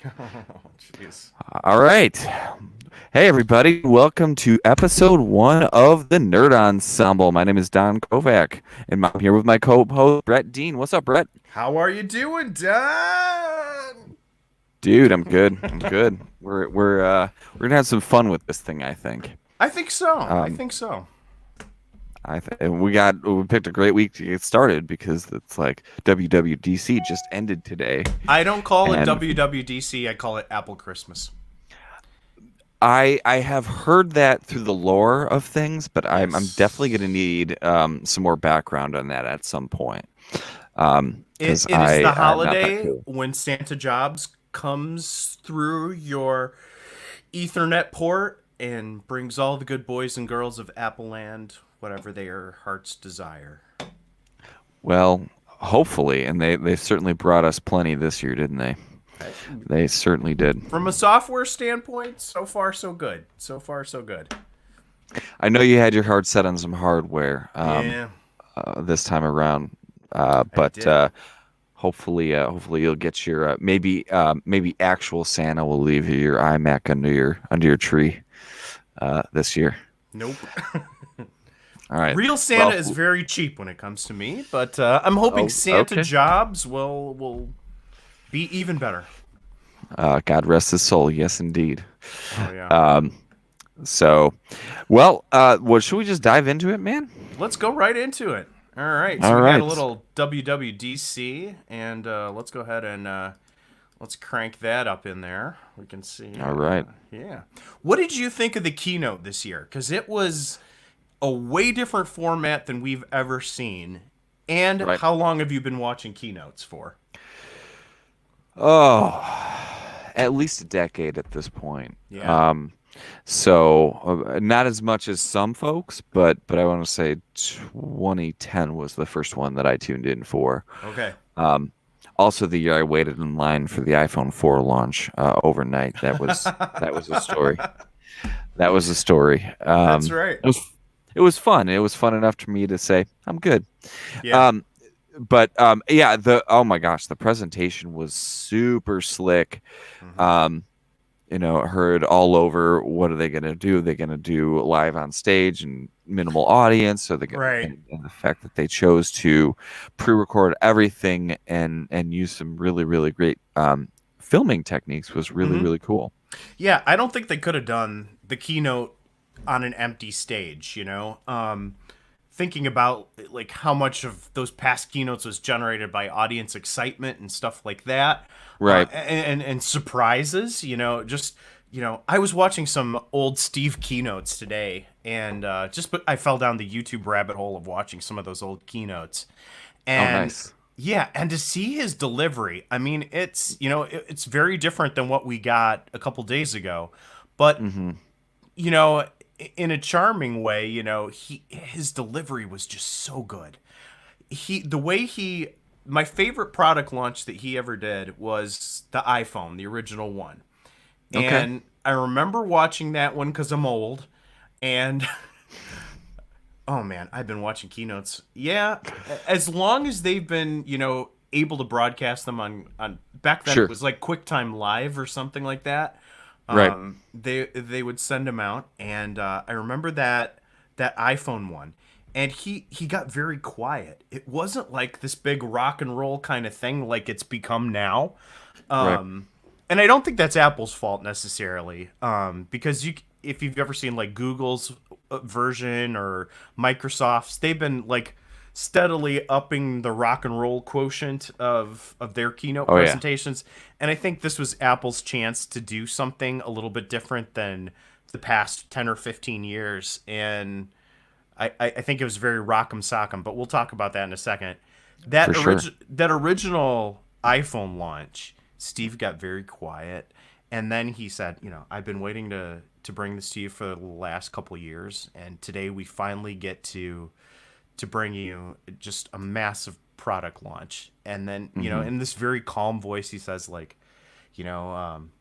Oh, jeez. All right. Hey, everybody. Welcome to episode one of the Nerd Ensemble. My name is Don Kovach, and I'm here with my co host, Brett Dean. What's up, Brett? How are you doing, Don? Dude, I'm good. I'm good. We're gonna have some fun with this thing, I think. I think so. I Um, think so. we picked a great week to get started because it's like WWDC just ended today, I don't call it and WWDC. I call it Apple Christmas. I have heard that through the lore of things, but I'm definitely going to Yes. need some more background on that at some point. It, Because it is the I'm not that holiday cool. when Santa Jobs comes through your Ethernet port and brings all the good boys and girls of Apple Land whatever their hearts desire. Well, hopefully, and they certainly brought us plenty this year, didn't they? Uh, They certainly did. From a software standpoint, so far so good. So far so good. I know you had your heart set on some hardware Yeah, this time around, I but did. hopefully you'll get your maybe actual Santa will leave you your iMac under your tree this year. Nope. All right. Real Santa Well, is very cheap when it comes to me, but I'm hoping oh, Santa okay. Jobs will be even better. God rest his soul. Yes, indeed. Oh yeah. Um, so, well, should we just dive into it, man? Let's go right into it. All right. So All we had a right. little WWDC, and let's go ahead and let's crank that up in there. We can see. All right. Yeah. What did you think of the keynote this year? Because it was a way different format than we've ever seen. And Right. how long have you been watching keynotes for? Oh, at least a decade at this point. Yeah. So not as much as some folks, but I want to say 2010 was the first one that I tuned in for. Okay. Um, Also, the year I waited in line for the iPhone 4 launch overnight. That was a story. That was a story. That's right. It was fun. It was fun enough for me to say I'm good. Yeah. Um, but yeah, the oh my gosh, the presentation was super slick. Hmm. Um, heard all over. What are they going to do? They're going to do live on stage and minimal audience. So Right. and the fact that they chose to pre-record everything and use some really really great filming techniques was really Hmm. really cool. Yeah, I don't think they could have done the keynote on an empty stage, you know? Thinking about like how much of those past keynotes was generated by audience excitement and stuff like that. Right. And surprises, just I was watching some old Steve keynotes today, and I fell down the YouTube rabbit hole of watching some of those old keynotes, Oh, and nice. yeah, and to see his delivery, I mean, it's very different than what we got a couple days ago, but Hmm. you know, in a charming way, his delivery was just so good. The way he My favorite product launch that he ever did was the iPhone, the original one. Okay. And I remember watching that one cuz I'm old, and oh man, I've been watching keynotes. Yeah, as long as they've been, able to broadcast them on back then it Sure. was like QuickTime Live or something like that. Right. They would send them out, and I remember that iPhone one, and he got very quiet. It wasn't like this big rock and roll kind of thing like it's become now. Right. And I don't think that's Apple's fault necessarily, because if you've ever seen like Google's version or Microsoft's, they've been like steadily upping the rock and roll quotient of their keynote Oh yeah. presentations. And I think this was Apple's chance to do something a little bit different than the past 10 or 15 years. And I think it was very rock'em sock'em, but we'll talk about that in a second. For sure. That original iPhone launch, Steve got very quiet, and then he said, I've been waiting to bring this to you for the last couple of years, and today we finally get to bring you just a massive product launch. And then, Hmm. in this very calm voice, he says, like, you know, um,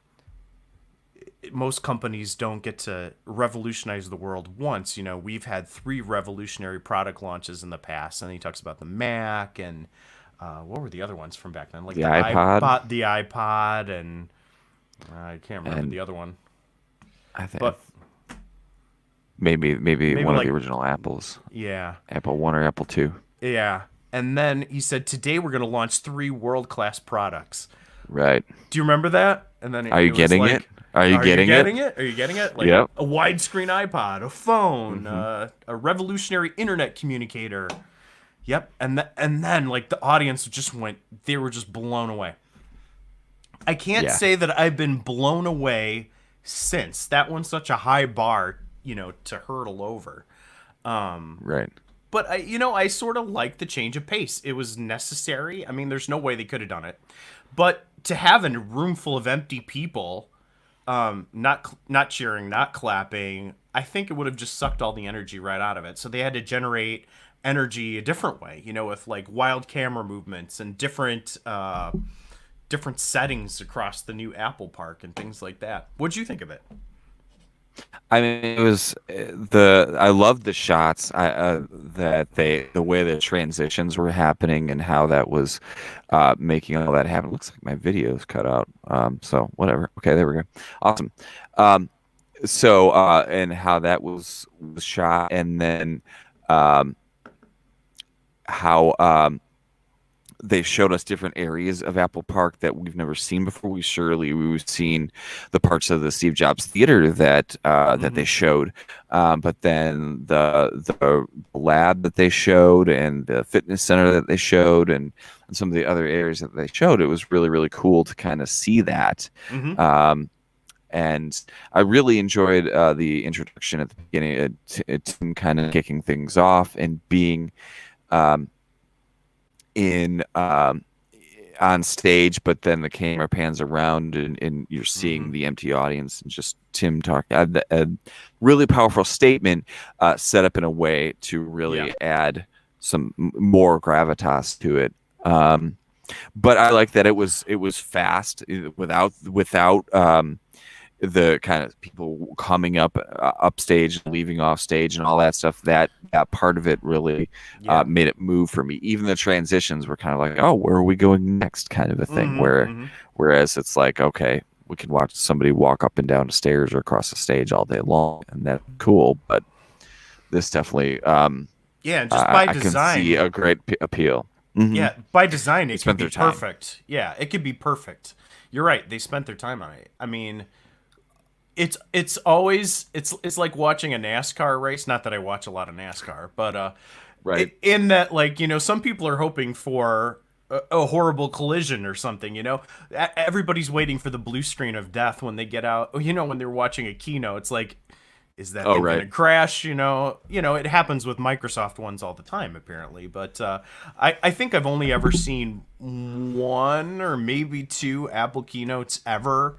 most companies don't get to revolutionize the world once. We've had three revolutionary product launches in the past, and he talks about the Mac and what were the other ones from back then, like The iPod. the iPod, and I can't remember and the other one, I think but maybe maybe one of the like original Apples, yeah, Apple One or Apple Two. yeah. And then he said, "Today we're going to launch 3 world-class products." Right. Do you remember that? And then Are you it was getting it? like, Are you "Are you getting it? getting it? Are you getting it?" Like Yep. a widescreen iPod, a phone, Hmm. a revolutionary internet communicator. Yep. And then like the audience just went, they were just blown away. I can't Yeah. say that I've been blown away since. That one's such a high bar, to hurdle over. Right. But I sort of like the change of pace. It was necessary. I mean, there's no way they could have done it. But to have a room full of empty people, not cheering, not clapping, I think it would have just sucked all the energy right out of it. So they had to generate energy a different way, with like wild camera movements and different settings across the new Apple Park and things like that. What'd you think of it? I mean, it was I loved the shots. The way the transitions were happening and how that was making all that happen. Looks like my video's cut out. So whatever. Okay, there we go. Awesome. Um, and how that was shot, and then um, how they showed us different areas of Apple Park that we've never seen before. We've seen the parts of the Steve Jobs Theater that they Mm-hmm. showed, but then the lab that they showed and the fitness center that they showed and some of the other areas that they showed, it was really really cool to kind of see that. Mm-hmm. Um, and I really enjoyed the introduction at the beginning, Tim kind of kicking things off and being. Um, in on stage, but then the camera pans around and you're seeing Mm-hmm. the empty audience and just Tim talking. A really powerful statement set up in a way to Yeah. really add some more gravitas to it. But I like that it was fast without the kind of people coming upstage, leaving off stage, and all that stuff. That part of it really Yeah. made it move for me. Even the transitions were kind of like, oh, where are we going next, kind of a thing. Mm-hmm. Mm-hmm. Whereas it's like, okay, we can watch somebody walk up and down the stairs or across the stage all day long, and that's cool. But this definitely, Yeah, and just by I can see design, a great appeal. Hmm. yeah, by design They it could spent be their time. perfect. Yeah, it could be perfect. You're right. They spent their time on it. I mean, it's always it's like watching a NASCAR race. Not that I watch a lot of NASCAR, but Right. in that, like, some people are hoping for a horrible collision or something. Everybody's waiting for the blue screen of death when they get out. When they're watching a keynote, it's like, is that Oh, thing right. gonna crash? It happens with Microsoft ones all the time, apparently. But I think I've only ever seen one or maybe two Apple keynotes ever.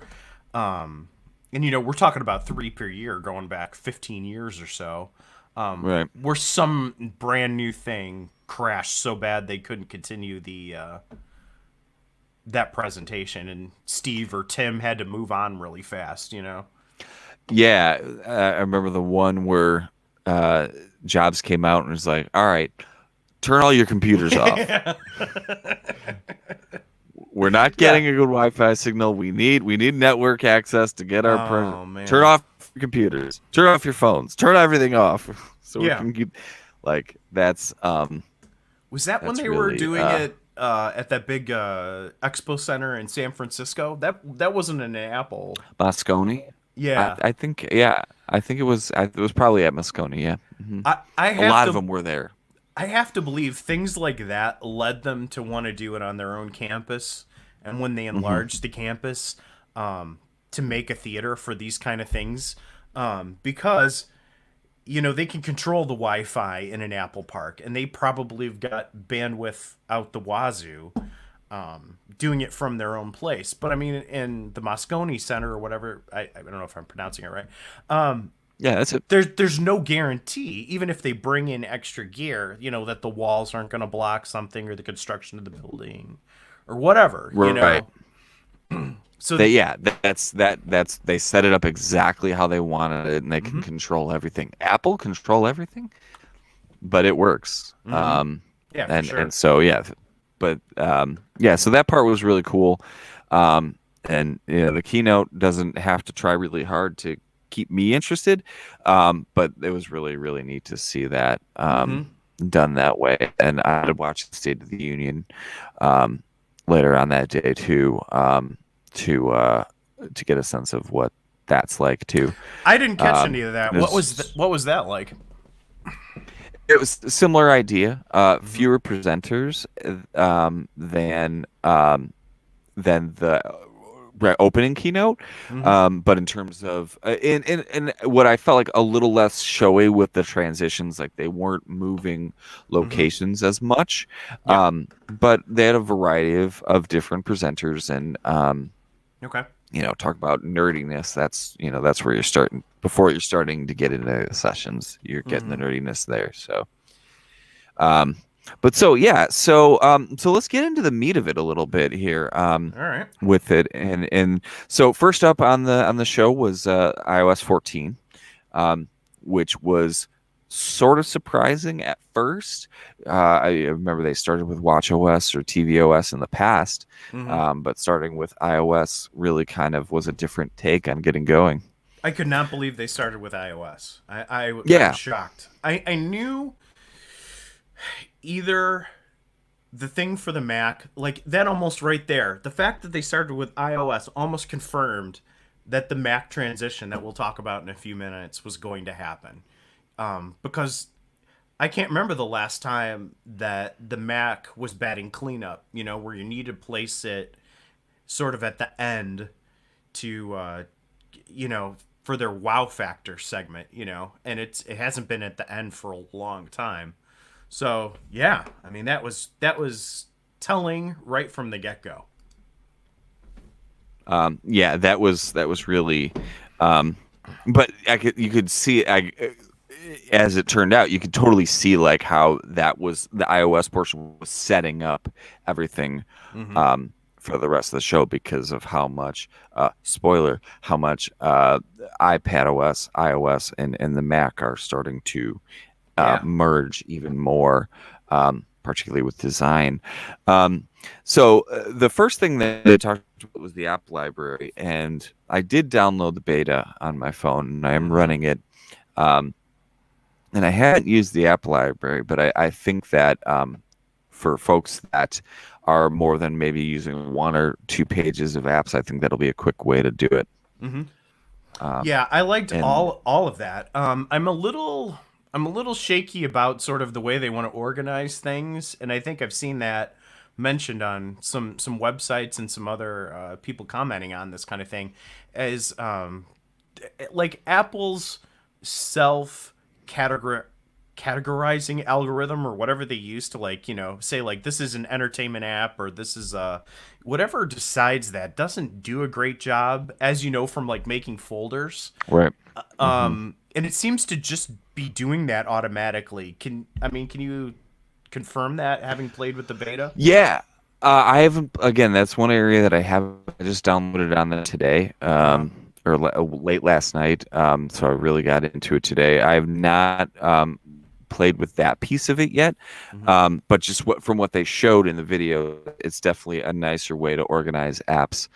And we're talking about 3 per year, going back 15 years or so, Right. where some brand new thing crashed so bad they couldn't continue the that presentation, and Steve or Tim had to move on really fast. Yeah, I remember the one where Jobs came out and was like, "All right, turn all your computers off. Yeah. We're not Yeah. getting a good Wi-Fi signal. We need network access to get our Oh turn man. off your computers, turn off your phones, turn everything off, so we Yeah. can keep like Was that when that's they were really doing it at that big expo center in San Francisco? That wasn't an Apple. Moscone. Yeah. I think yeah, I think it was probably at Moscone. Yeah, I a have lot of to them were there. I have to believe things like that led them to want to do it on their own campus. And when they Hmm. enlarged the campus, to make a theater for these kind of things, because they can control the Wi-Fi in an Apple Park, and they probably have got bandwidth out the wazoo, doing it from their own place. But I mean, in the Moscone Center or whatever, I don't know if I'm pronouncing it right. Yeah, that's it. There's no guarantee, even if they bring in extra gear, that the walls aren't going to block something, or the construction of the building or whatever. Right. So That's they set it up exactly how they wanted it, and they can mhm, control everything. Apple control everything, but it works. mhm. Yeah, for And sure. so yeah, but yeah, so that part was really cool. and the keynote doesn't have to try really hard to keep me interested, but it was really really neat to see that done that way. And I did watch the State of the Union um, later on that day too, to get a sense of what that's like too. I didn't catch any of that. It was, What was that like? it was a similar idea, Mm-hmm. fewer presenters than the opening keynote, Mm-hmm. but in terms of in what I felt like a little less showy with the transitions, like they weren't moving Mm-hmm. locations as much, Yeah. but they had a variety of different presenters, and Okay. talk about nerdiness. That's where you're starting before you're starting to get into sessions. You're getting the Mm-hmm. nerdiness there. So um, but so yeah, so let's get into the meat of it a little bit here. All right. With it, and so first up on the show was iOS 14, which was sort of surprising at first. I remember they started with watchOS or tvOS in the past, Mm-hmm. but starting with iOS really kind of was a different take on getting going. I could not believe they started with iOS. I was Yeah, shocked. I knew either the thing for the Mac, like that almost right there. The fact that they started with iOS almost confirmed that the Mac transition that we'll talk about in a few minutes was going to happen. Because I can't remember the last time that the Mac was batting cleanup, where you need to place it sort of at the end to, for their wow factor segment, and it hasn't been at the end for a long time. So yeah, I mean that was telling right from the get go. yeah, that was really, um, but you could see, as it turned out, you could totally see like how that was the iOS portion was setting up everything Mm-hmm. for the rest of the show because of how much spoiler, how much iPad OS, iOS, and the Mac are starting to Yeah. merge even more, particularly with design. So the first thing that I talked about was the app library, and I did download the beta on my phone, and I am Mm-hmm. running it. Um, and I hadn't used the app library, but I think that for folks that are more than maybe using one or two pages of apps, I think that'll be a quick way to do it. Mm-hmm. Um, Yeah, I liked and all of that. I'm a little shaky about sort of the way they want to organize things, and I think I've seen that mentioned on some websites and some other people commenting on this kind of thing, as like Apple's self categorizing algorithm or whatever they use to, like, say like this is an entertainment app or this is whatever decides that doesn't do a great job, as you know, from like making folders. right. hmm And it seems to just be doing that automatically. Can you confirm that, having played with the beta? Yeah. I haven't. Again, that's one area that I have. I just downloaded on that today, Uh-huh. or late last night. So I really got into it today. I have not played with that piece of it yet, Hmm. but just from what they showed in the video, it's definitely a nicer way to organize apps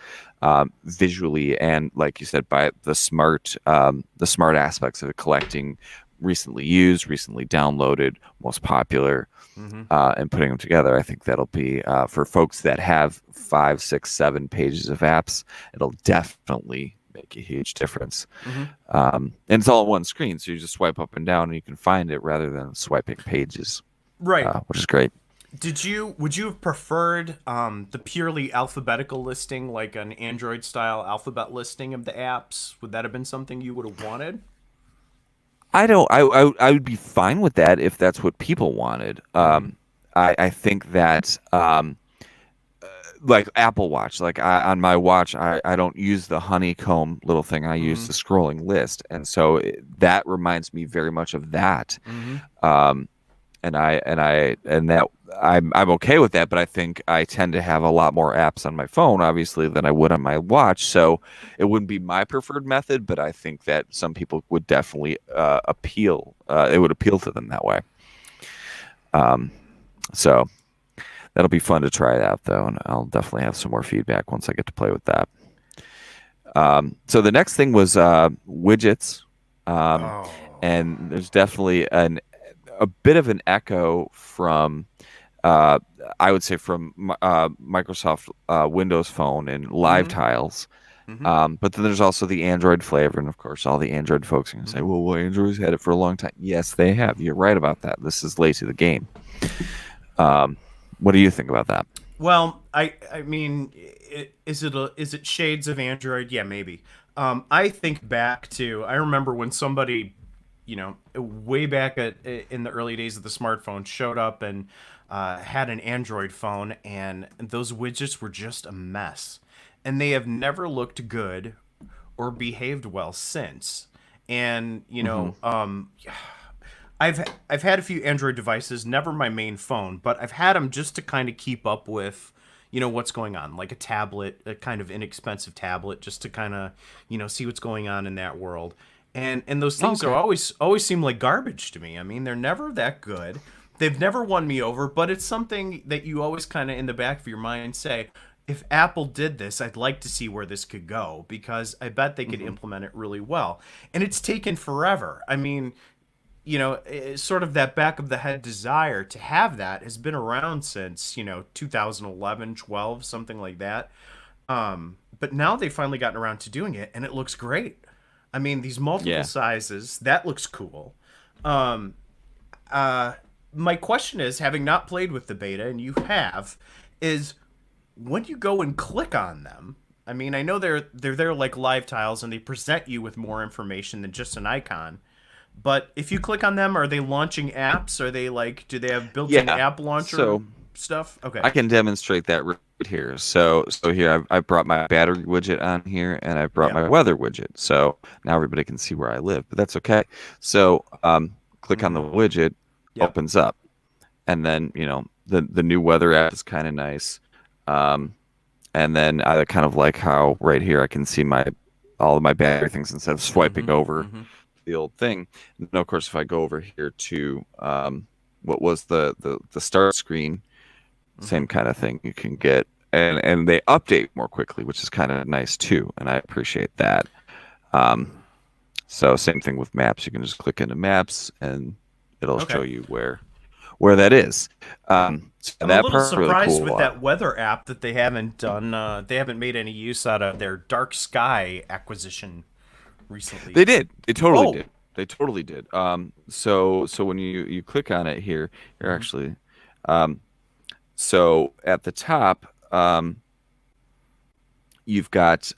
visually, and like you said, by the smart aspects of it, collecting recently used, recently downloaded, most popular, Hmm. and putting them together. I think that'll be for folks that have 5, 6, 7 pages of apps. It'll definitely make a huge difference. Hmm. And it's all on one screen, so you just swipe up and down, and you can find it rather than swiping pages, Right. which is great. Would you have preferred the purely alphabetical listing, like an Android style alphabet listing of the apps? Would that have been something you would have wanted? I don't. I would be fine with that if that's what people wanted. Hmm. I think that like Apple Watch, like on my watch, I don't use the honeycomb little thing. I use Hmm. the scrolling list, and so that reminds me very much of that. Hmm. Um, and that I'm okay with that, but I think I tend to have a lot more apps on my phone, obviously, than I would on my watch. So it wouldn't be my preferred method, but I think that some people would definitely appeal. It would appeal to them that way. Um, so that'll be fun to try it out, though, and I'll definitely have some more feedback once I get to play with that. So the next thing was widgets, um, Oh. and there's definitely a bit of an echo from uh, I would say from Microsoft Windows Phone and Live Mm-hmm. Tiles. Mm-hmm. But then there's also the Android flavor, and of course, all the Android folks are going to say, Mm-hmm. well, Android's had it for a long time. Yes, they have. You're right about that. This is late to the game. What do you think about that? Well, I mean, is it shades of Android? Yeah, maybe. I think back to I remember when somebody, way back in the early days of the smartphone, showed up and had an Android phone, and those widgets were just a mess, and they have never looked good or behaved well since. And Hmm. I've had a few Android devices, never my main phone, but I've had them just to kind of keep up with, what's going on, like a tablet, a kind of inexpensive tablet, just to kind of, see what's going on in that world. And those things are Okay. always seem like garbage to me. I mean, they're never that good. They've never won me over, but it's something that you always kind of in the back of your mind say, if Apple did this, I'd like to see where this could go because I bet they could Hmm. implement it really well. And it's taken forever. I mean, sort of that back of the head desire to have that has been around since, 2011, 12, something like that. But now they've finally gotten around to doing it and it looks great. I mean, these multiple Yeah. sizes, that looks cool. Um, my question is, having not played with the beta and you have, is when you go and click on them, I mean, I know they're there like live tiles and they present you with more information than just an icon. But if you click on them, are they launching apps? Are they like, do they have built-in Yeah. app launcher So stuff? Okay. I can demonstrate that right here. So here I've brought my battery widget on here, and I've brought Yeah. my weather widget. So now everybody can see where I live, but that's okay. So click on the Mm-hmm. widget, Yep. opens up, and then the new weather app is kind of nice. Um, and then I kind of like how right here I can see my all of my battery things instead of swiping Mm-hmm. over Mm-hmm. the old thing. And then of course, if I go over here to what was the start screen, Mm-hmm. same kind of thing you can get, and they update more quickly, which is kind of nice too, and I appreciate that. Um, so same thing with maps. You can just click into maps, and it'll Okay. show you where that is. So I'm a that little part really surprised cool. with that weather app that they haven't done. They haven't made any use out of their dark sky acquisition recently. They did. They totally Oh. did. They totally did. So when you click on it here, you're Mm-hmm. actually, um, so at the top, you've got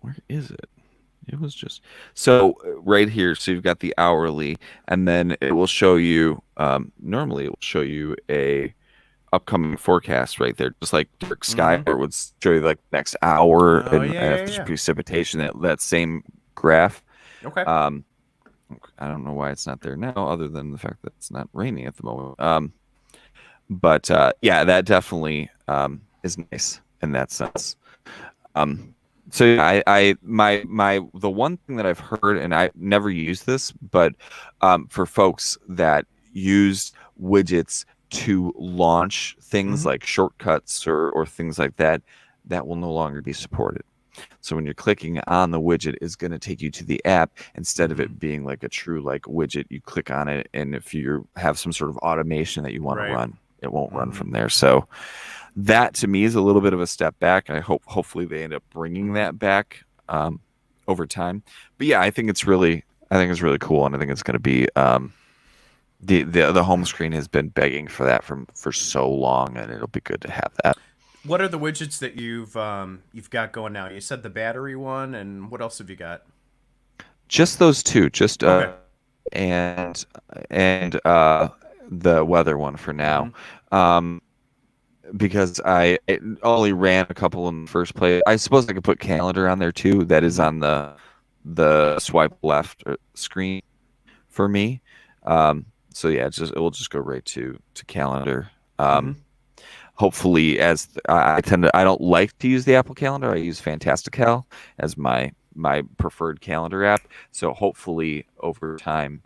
where is it? It was just so right here. So you've got the hourly, and then it will show you. Normally, it will show you a upcoming forecast right there, just like dark sky, Mm-hmm. or it would show you like next hour, Oh and, yeah, and if yeah, there's yeah. precipitation, that same graph. Okay. Um, I don't know why it's not there now, other than the fact that it's not raining at the moment. But yeah, that definitely is nice in that sense. Um, so yeah, the one thing that I've heard, and I never used this, but for folks that use widgets to launch things Mm-hmm. like shortcuts or things like that, that will no longer be supported. So when you're clicking on the widget, it's going to take you to the app instead of Mm-hmm. it being like a true like widget. You click on it, and if you have some sort of automation that you want to Right. run, it won't run Mm-hmm. from there. So that to me is a little bit of a step back. I hopefully they end up bringing Mm-hmm. that back over time. But yeah, I think it's really cool, and I think it's going to be the home screen has been begging for that for so long, and it'll be good to have that. What are the widgets that you've got going now? You said the battery one, and what else have you got? Just those two, just Okay. and and the weather one for Mm-hmm. now. Um, because I it only ran a couple in the first place. I suppose I could put calendar on there too. That is Mm-hmm. on the swipe left screen for me. So yeah, it will just go right to calendar. Mm-hmm. Hopefully, as I don't like to use the Apple Calendar. I use Fantastical as my preferred calendar app. So hopefully over time,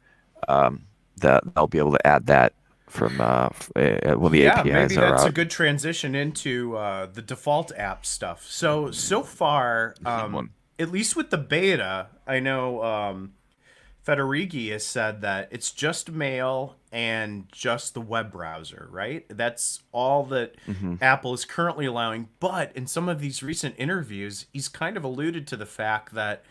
that I'll be able to add that from when the Yeah, maybe APIs are that's a out. good transition into the default app stuff. So far, Need one. at least with the beta, I know Federighi has said that it's just mail and just the web browser, right? That's all that Hmm. Apple is currently allowing. But in some of these recent interviews, he's kind of alluded to the fact that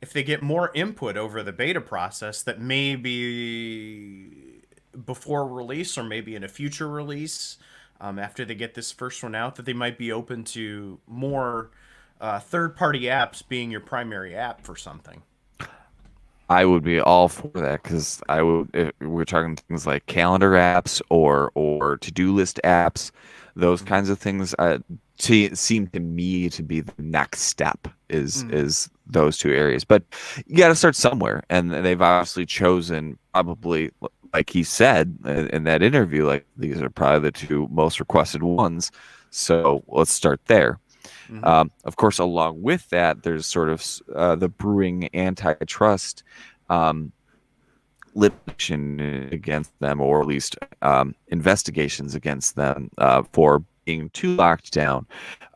if they get more input over the beta process, that maybe before release or maybe in a future release, after they get this first one out, that they might be open to more third-party apps being your primary app for something. I would be all for that because I would. If we're talking things like calendar apps or to do list apps, those kinds of things. Seem to me to be the next step Mm. is those two areas. But you got to start somewhere, and they've obviously chosen probably like he said in that interview, like these are probably the two most requested ones. So let's start there. Mm-hmm. Of course, along with that, there's sort of the brewing antitrust um, litigation against them, or at least investigations against them for being too locked down.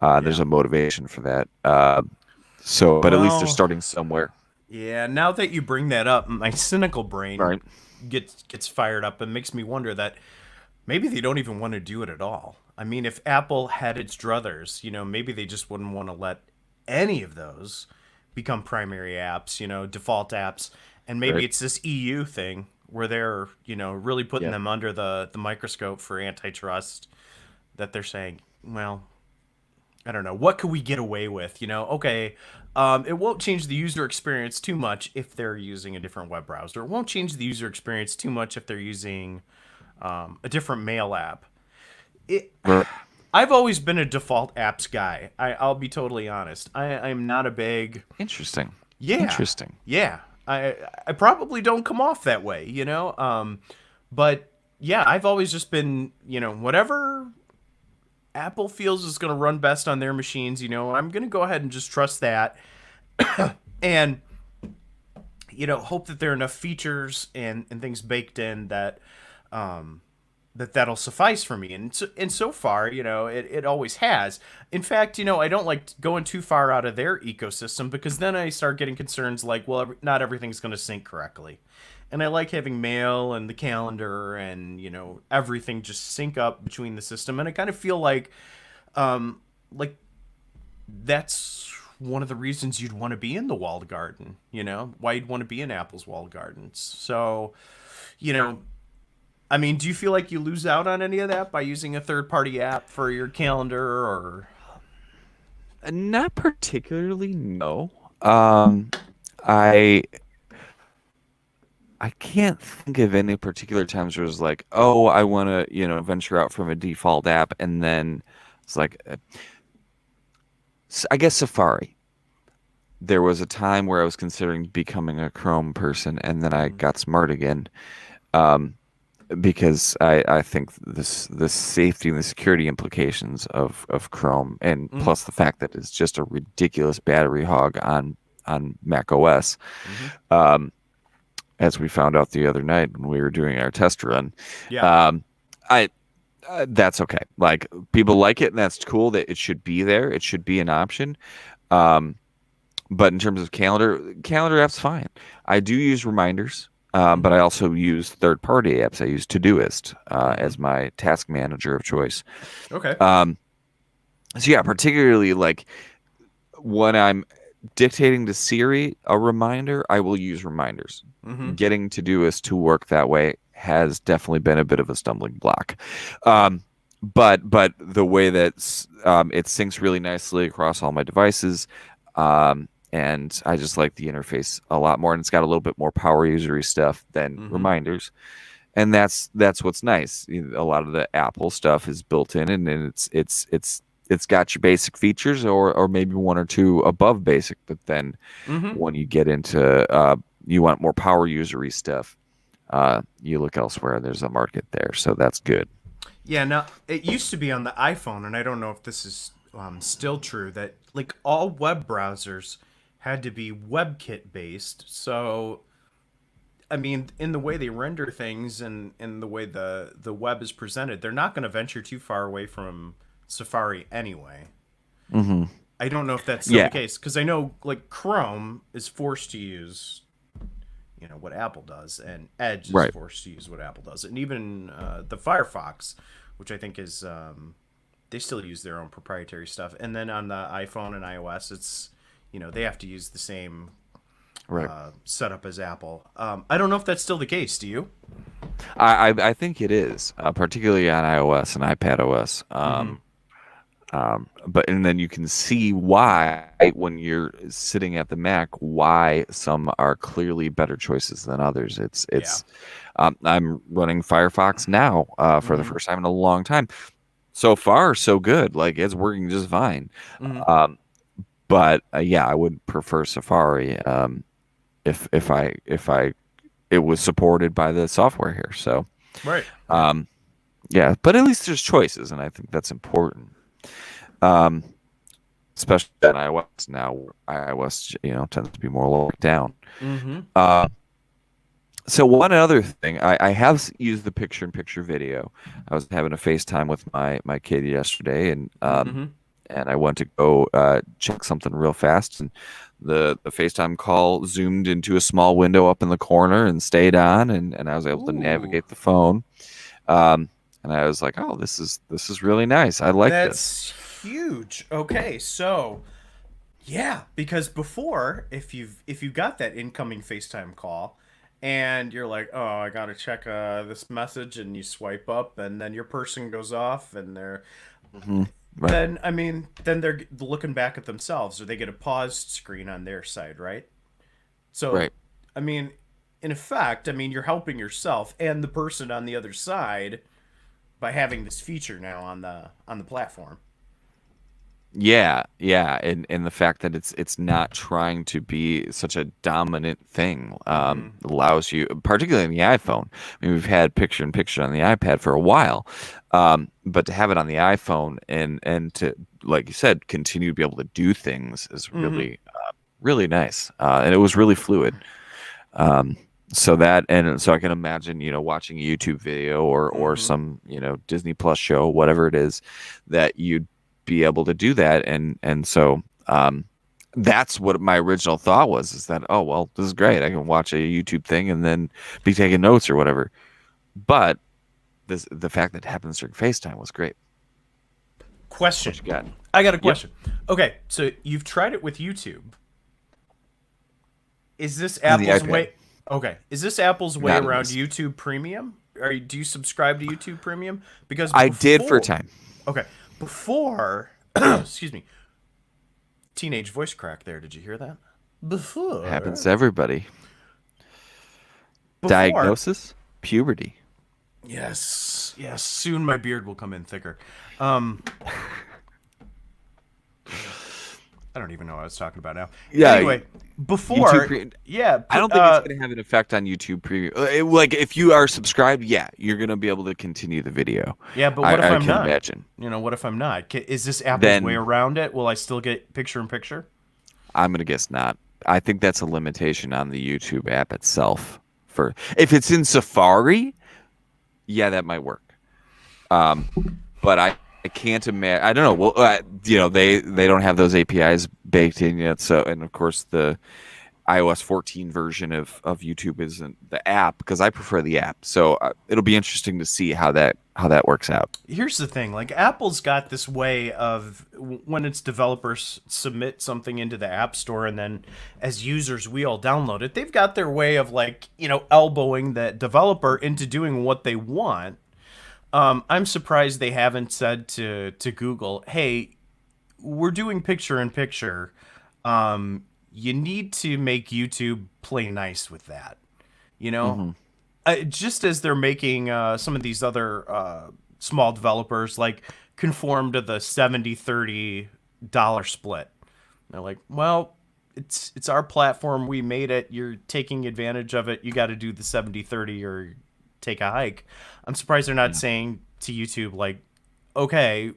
There's Yeah. a motivation for that. But at least they're Well, starting somewhere, yeah. Now that you bring that up, my cynical brain right? gets fired up and makes me wonder that maybe they don't even want to do it at all. I mean, if Apple had its druthers, maybe they just wouldn't want to let any of those become primary apps, default apps. And maybe Right. it's this EU thing where they're, really putting Yep. them under the microscope for antitrust, that they're saying, well, I don't know, what could we get away with? Okay, it won't change the user experience too much if they're using a different web browser. It won't change the user experience too much if they're using a different mail app. It, Right. I've always been a default apps guy. I'll be totally honest. I'm not a big Interesting. yeah, Interesting. yeah. I probably don't come off that way, but yeah, I've always just been, whatever Apple feels is going to run best on their machines, I'm going to go ahead and just trust that, and hope that there are enough features and things baked in that that'll suffice for me. And so far, it always has. In fact, I don't like going too far out of their ecosystem, because then I start getting concerns like, well, not everything's going to sync correctly. And I like having mail and the calendar and, everything just sync up between the system. And I kind of feel like that's one of the reasons you'd want to be in the walled garden, why you'd want to be in Apple's walled gardens. So, you know, I mean, do you feel like you lose out on any of that by using a third party app for your calendar or Not particularly, no. Um, I I can't think of any particular times where it's like, oh, I want to, venture out from a default app, and then it's like, I guess Safari. There was a time where I was considering becoming a Chrome person, and then I got smart again, um, because I think this safety and the security implications of Chrome, and mm-hmm, plus the fact that it's just a ridiculous battery hog on Mac OS. mm-hmm. Um, as we found out the other night when we were doing our test run. Yeah. Um, I That's okay. Like, people like it, and that's cool. That it should be there. It should be an option. Um, but in terms of calendar apps, fine. I do use reminders, but Mm-hmm, I also use third-party apps. I use Todoist mm-hmm. as my task manager of choice. Okay. Um, so yeah, particularly like when I'm dictating to Siri a reminder, I will use reminders. Mm-hmm. Getting Todoist to work that way has definitely been a bit of a stumbling block. Um, but the way that it syncs really nicely across all my devices, and I just like the interface a lot more, and it's got a little bit more power usery stuff than Mm-hmm. reminders, and that's what's nice. A lot of the Apple stuff is built in, and it's got your basic features, or maybe one or two above basic, but then Mm-hmm. when you get into you want more power usery stuff, you look elsewhere. There's a market there, so that's good. Yeah, now it used to be on the iPhone, and I don't know if this is still true, that like all web browsers had to be WebKit based. So I mean, in the way they render things and in the way the web is presented, they're not going to venture too far away from Safari anyway. Hmm. I don't know if that's still the Yeah, case because I know like Chrome is forced to use what Apple does, and Edge is right. forced to use what Apple does, and even the Firefox, which I think is they still use their own proprietary stuff, and then on the iPhone and iOS, it's they have to use the same Right. setup as Apple. I don't know if that's still the case. Do you? I think it is, particularly on iOS and iPad OS. Mm-hmm. But and then you can see why when you're sitting at the Mac, why some are clearly better choices than others. Yeah. I'm running Firefox now for the Mm-hmm. first time in a long time. So far, so good. Like it's working just fine. Mm-hmm. Um, but yeah, I would prefer Safari if I it was supported by the software here. So Right. Right. um, yeah, but at least there's choices, and I think that's important. Um, Especially on iOS now, where iOS tends to be more locked down. Mm-hmm. Uh, so one other thing, I have used the picture-in-picture video. I was having a FaceTime with my kid yesterday, Mm-hmm. and I went to go check something real fast, and the FaceTime call zoomed into a small window up in the corner and stayed on, and I was able to Ooh, navigate the phone. And I was like, oh, this is really nice. I like this. that's huge. Okay, so yeah, because before, if you got that incoming FaceTime call, and you're like, oh, I gotta check this message, and you swipe up, and then your person goes off, and they're Hmm. Right, then I mean, then they're looking back at themselves, or they get a paused screen on their side, right? So, right. I mean, in effect, I mean, you're helping yourself and the person on the other side by having this feature now on the platform. Yeah, yeah, and the fact that it's not trying to be such a dominant thing Mm-hmm. allows you, particularly in the iPhone. I mean, we've had picture in picture on the iPad for a while, but to have it on the iPhone and to, like you said, continue to be able to do things is Mm-hmm. really nice, and it was really fluid. Um, so that and so I can imagine, watching a YouTube video or Mm-hmm. some, Disney Plus show, whatever it is, that you'd be able to do that. And so that's what my original thought was, is that, oh well, this is great. I can watch a YouTube thing and then be taking notes or whatever. But the fact that it happens during FaceTime was great. Question. What you got? I got a Yep. question. Okay, so you've tried it with YouTube. Is this On the Apple's iPad. way? Okay, is this Apple's way Not in around this. YouTube Premium? Do you subscribe to YouTube Premium? Because I did for a before, time. okay, before, excuse me, teenage voice crack. There, did you hear that? Happens Before, to everybody. before, Diagnosis? Puberty. yes, yes. Soon my beard will come in thicker. Um, I don't even know what I was talking about now. Yeah, Anyway, YouTube before, Premium. yeah, I don't think it's going to have an effect on YouTube Premium. Like if you are subscribed, yeah, you're going to be able to continue the video. yeah, but what if I I'm can not? imagine. What if I'm not? Is this Apple's way Then around it? Will I still get picture in picture? I'm going to guess not. I think that's a limitation on the YouTube app itself. For if it's in Safari, yeah, that might work. Um, but I can't imagine. I don't know. Well, they don't have those APIs baked in yet. So, and of course the iOS 14 version of YouTube isn't the app, because I prefer the app. So it'll be interesting to see how that works out. Here's the thing, like Apple's got this way of when its developers submit something into the App Store and then as users we all download it, they've got their way of like, elbowing that developer into doing what they want. I'm surprised they haven't said to Google, "Hey, we're doing picture in picture. You need to make YouTube play nice with that." You know, Hmm. just as they're making some of these other small developers like conform to the 70-30 dollar split. They're like, well, it's our platform. We made it. You're taking advantage of it. You got to do the 70-30 or take a hike. I'm surprised they're not Yeah. saying to YouTube, like, okay,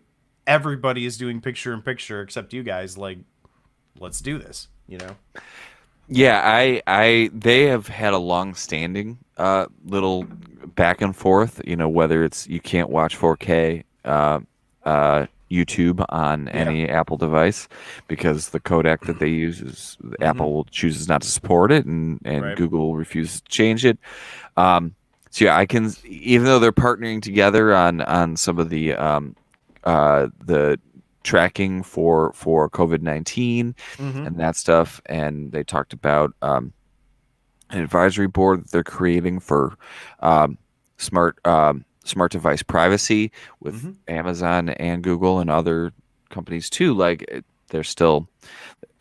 everybody is doing picture in picture except you guys. Like, let's do this, Yeah, they have had a long-standing little back and forth, whether it's you can't watch 4K YouTube on Yeah. any Apple device because the codec that they use is Mm-hmm. Apple chooses not to support it and Right. Google refuses to change it. Um, so yeah, I can, even though they're partnering together on some of the tracking for COVID-19 Mm-hmm. and that stuff, and they talked about an advisory board that they're creating for um, smart device privacy with Mm-hmm. Amazon and Google and other companies too. Like they're still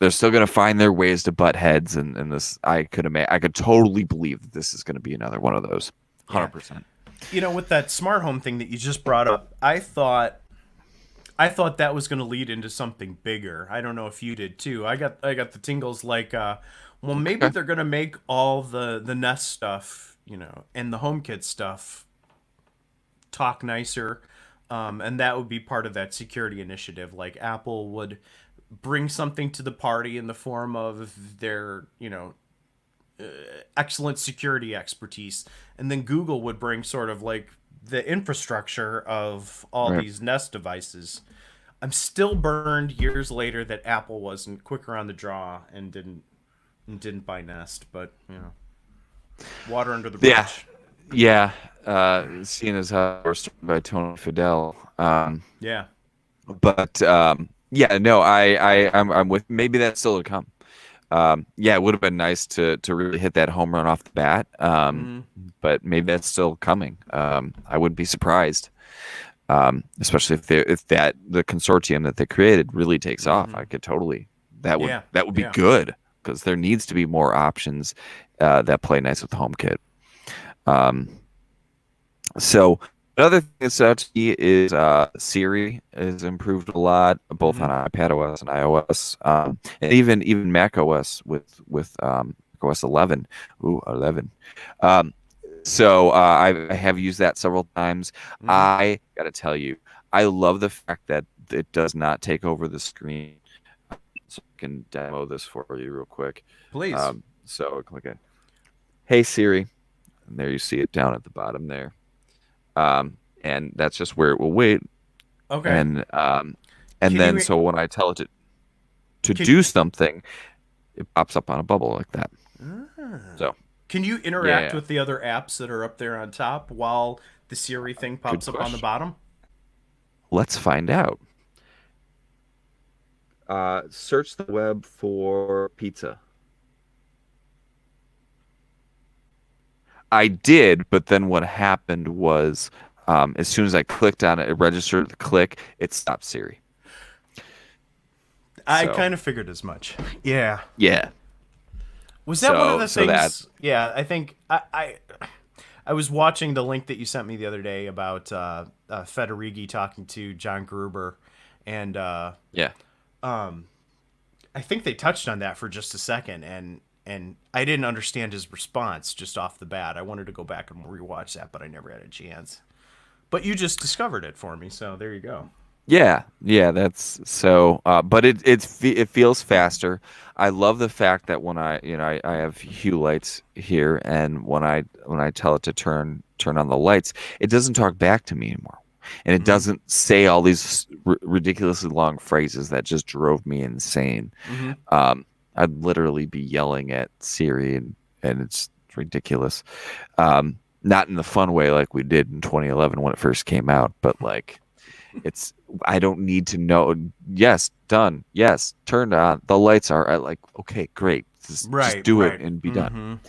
going to find their ways to butt heads, and this I could totally believe that this is going to be another one of those, Yeah. 100%. With that smart home thing that you just brought up, I thought that was going to lead into something bigger. I don't know if you did too. I got the tingles like well, maybe Okay. they're going to make all the Nest stuff, and the HomeKit stuff talk nicer. And that would be part of that security initiative. Like Apple would bring something to the party in the form of their, excellent security expertise, and then Google would bring sort of like the infrastructure of all Right. these Nest devices. I'm still burned years later that Apple wasn't quicker on the draw and didn't buy Nest, but water under the Yeah. bridge. Yeah. Seeing as how we're started by Tony Fidel. Yeah. But yeah, no, I'm with maybe that's still to come. Yeah, it would have been nice to really hit that home run off the bat. Mm, But maybe that's still coming. I wouldn't be surprised. Especially if that the consortium that they created really takes off. I could totally that would yeah. that would be Yeah. good because there needs to be more options that play nice with the HomeKit. Um, so another thing that's out to me is Siri has improved a lot, both Mm-hmm. on iPadOS and iOS, and even macOS with macOS 11. Ooh, 11. Um, so I have used that several times. Mm-hmm. I got to tell you, I love the fact that it does not take over the screen. So I can demo this for you real quick. Please. So click it. Hey Siri, and there you see it down at the bottom there. And that's just where it will wait. Okay. And Can then you so when I tell it to can do something, it pops up on a bubble like that. ah. So Can you interact yeah, with the other apps that are up there on top while the Siri thing good pops up on the question. bottom? Let's find out. Search the web for pizza. I did, but then what happened was, as soon as I clicked on it, it registered the click. It stopped Siri. I So kind of figured as much. Yeah. yeah. Was that one of So the so that things? Yeah, I think I was watching the link that you sent me the other day about Federighi talking to John Gruber, and yeah. I think they touched on that for just a second, and I didn't understand his response just off the bat. I wanted to go back and rewatch that, but I never had a chance. But you just discovered it for me, so there you go. Yeah, that's so. But it feels faster. I love the fact that when I have hue lights here, and when I tell it to turn on the lights, it doesn't talk back to me anymore, and it Mm-hmm. doesn't say all these ridiculously long phrases that just drove me insane. Mm-hmm. I'd literally be yelling at Siri, and it's ridiculous. Not in the fun way like we did in 2011 when it first came out, but like it's I don't need to know. Yes, done. Yes, turned on. The lights are like okay, great. Just Right. do it Right. and be done.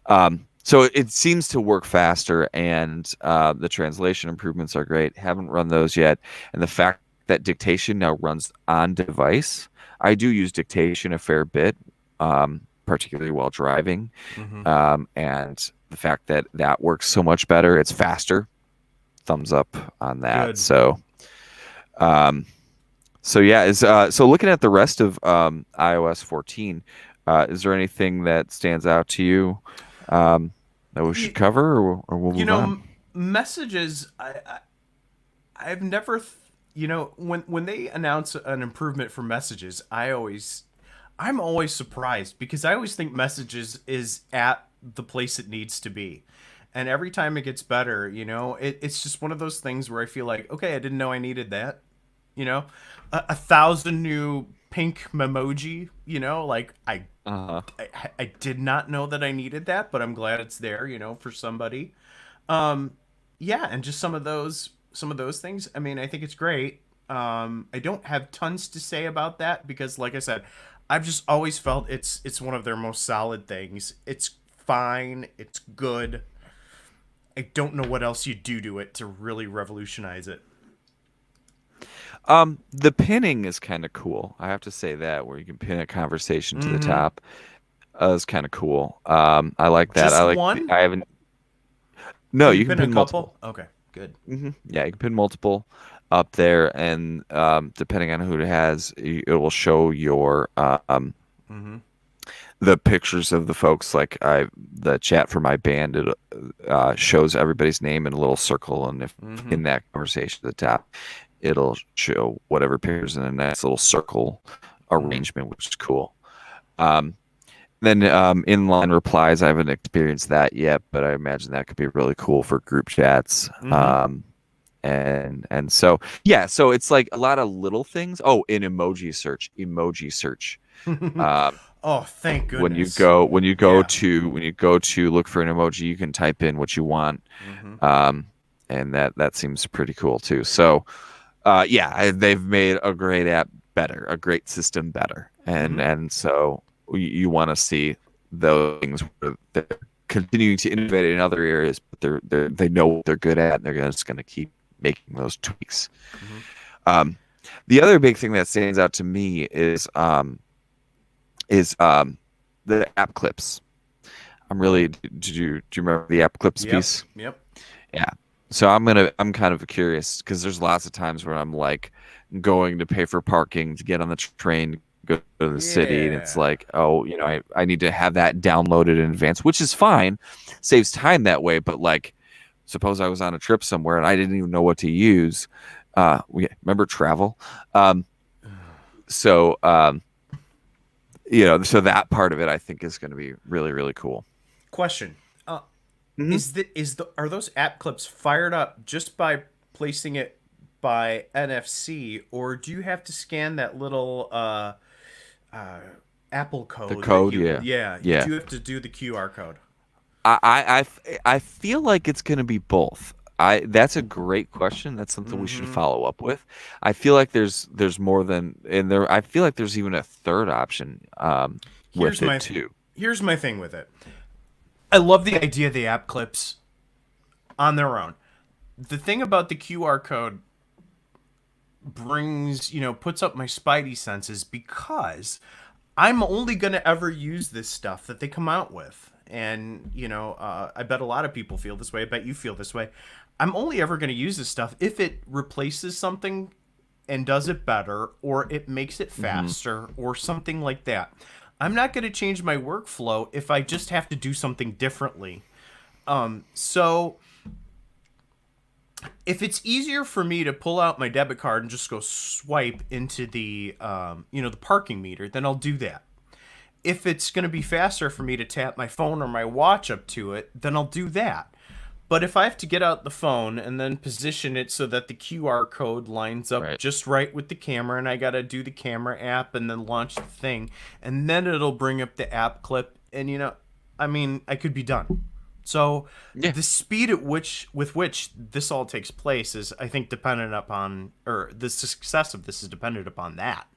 Mm-hmm. So it seems to work faster, and the translation improvements are great. Haven't run those yet, and the fact that dictation now runs on device. I do use dictation a fair bit, particularly while driving, Mm-hmm. and the fact that that works so much better. It's faster. Thumbs up on that. Good. Um, so yeah, so looking at the rest of iOS 14, is there anything that stands out to you that we should You, cover, or we'll you move know, on? messages. I've never, when they announce an improvement for messages, I'm always surprised because I always think messages is at the place it needs to be. And every time it gets better, it's just one of those things where I feel like, okay, I didn't know I needed that. You know, a thousand new pink memoji. Like Uh-huh. I did not know that I needed that, but I'm glad it's there. For somebody. Um, yeah, and just some of those things. I mean, I think it's great. I don't have tons to say about that because, like I said, I've just always felt it's one of their most solid things. It's fine. It's good. I don't know what else you do to it to really revolutionize it. The pinning is kind of cool. I have to say that where you can pin a conversation to the Mm-hmm. top is kind of cool. I like that. Just one? I haven't. No, Can you you can pin a pin multiple. couple? Okay, good. Yeah, you can pin multiple up there, and depending on who it has, it will show your Mm-hmm. the pictures of the folks. Like the chat for my band, it shows everybody's name in a little circle, and if Mm-hmm. in that conversation at the top, it'll show whatever pictures in a nice little circle Mm-hmm. arrangement, which is cool. Um, then inline replies, I haven't experienced that yet, but I imagine that could be really cool for group chats. Mm-hmm. And so yeah, so it's like a lot of little things. Oh, in emoji search. Um, Oh, thank when you goodness. go Yeah. when you go to look for an emoji, you can type in what you want, Mm-hmm. um, and that seems pretty cool too. So yeah, they've made a great app better, a great system better, Mm-hmm. and so you want to see those things where they're continuing to innovate in other areas, but they know what they're good at, and they're just going to keep making those tweaks. Mm-hmm. Um, the other big thing that stands out to me is the app clips. I'm really do you remember the app clips Yep. piece? Yep. Yeah. So I'm kind of curious because there's lots of times where I'm like going to pay for parking to get on the train, go to the city, and it's Yeah. like, oh, I need to have that downloaded in advance, which is fine, saves time that way. But like, suppose I was on a trip somewhere and I didn't even know what to use. We remember travel. Um, so so that part of it I think is going to be really really cool. Question. Uh, Hmm. are those app clips fired up just by placing it by NFC, or do you have to scan that little uh, Apple The code that code, you? yeah, Yeah, you yeah. do have to do the QR code. I feel like it's going to be both. I That's a great question. That's something we should Mm-hmm. follow up with. I feel like there's more than and there. I feel like there's even a third option Here's with it my too. here's my thing with it. I love the idea of the app clips on their own. The thing about the QR code puts up my spidey senses because I'm only going to ever use this stuff that they come out with. And, I bet a lot of people feel this way. I bet you feel this way. I'm only ever going to use this stuff if it replaces something and does it better, or it makes it Hmm. faster, or something like that. I'm not going to change my workflow if I just have to do something differently. So if it's easier for me to pull out my debit card and just go swipe into the parking meter, then I'll do that. If it's going to be faster for me to tap my phone or my watch up to it, then I'll do that. But if I have to get out the phone and then position it so that the QR code lines up Right. just right with the camera, and I got to do the camera app and then launch the thing, and then it'll bring up the app clip, and I mean, I could be done. So Yeah. the speed at which this all takes place is, I think, dependent upon, or the success of this is dependent upon that.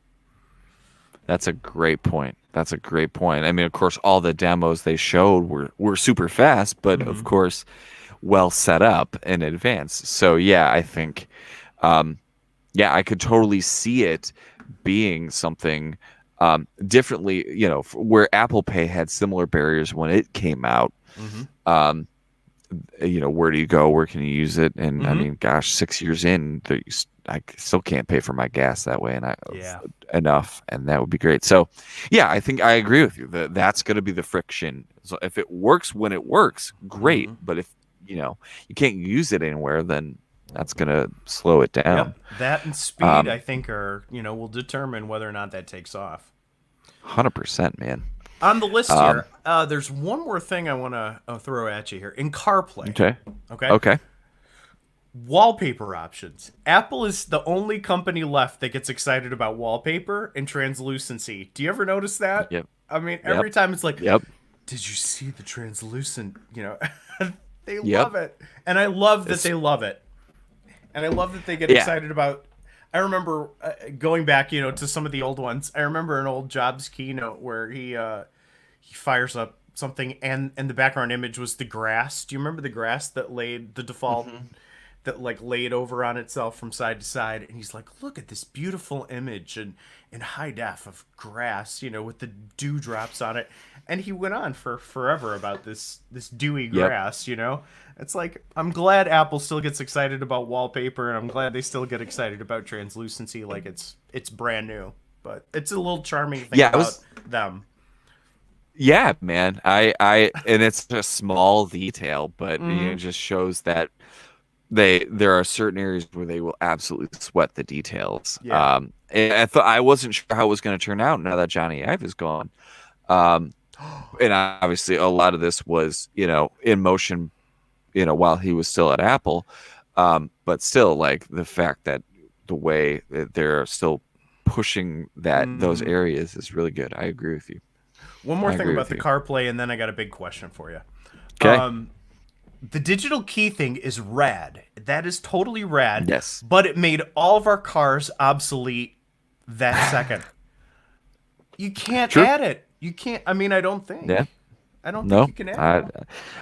That's a great point. That's a great point. I mean, of course, all the demos they showed were super fast, but of Mm-hmm. course, well set up in advance. So yeah, I think, um, yeah, I could totally see it being something differently. Where Apple Pay had similar barriers when it came out. Mm-hmm. Um, where do you go? Where can you use it? And I Mm-hmm. mean, gosh, 6 years in, I still can't pay for my gas that way, and I Yeah. enough, and that would be great. So, yeah, I think I agree with you. That's going to be the friction. So if it works when it works, great. Mm-hmm. But if you can't use it anywhere, then that's going to slow it down. Yep. That and speed, Um, I think, will determine whether or not that takes off. 100%, man. On the list Um, here, there's one more thing I want to throw at you here. In CarPlay, okay. okay? Okay. Wallpaper options. Apple is the only company left that gets excited about wallpaper and translucency. Do you ever notice that? Yep. I mean, Yep. every time it's like, Yep. did you see the translucent? They Yep. love it. And I love that It's they love it. And I love that they get yeah. excited about. I remember going back, to some of the old ones. I remember an old Jobs keynote where he fires up something, and the background image was the grass. Do you remember the grass that laid the default Mhm. that like laid over on itself from side to side? And he's like, look at this beautiful image and in high def of grass, with the dewdrops on it. And he went on for forever about this dewy Yep. grass. It's like, I'm glad Apple still gets excited about wallpaper, and I'm glad they still get excited about translucency like it's brand new. But it's a little charming thing Yeah, about them. yeah, man. And it's a small detail, but it Mm-hmm. just shows that there are certain areas where they will absolutely sweat the details. Yeah. And I thought I wasn't sure how it was going to turn out now that Johnny Ive is gone. Um, and obviously a lot of this was, in motion, while he was still at Apple. But still, like the fact that the way that they're still pushing those Mm. areas is really good. I agree with you. One more I thing agree about with the you. CarPlay, and then I got a big question for you. Okay. The digital key thing is rad. That is totally rad. Yes. But it made all of our cars obsolete that second. You can't True. add it. You can't. I mean, I don't think. Yeah. I don't think No, you can add I, it.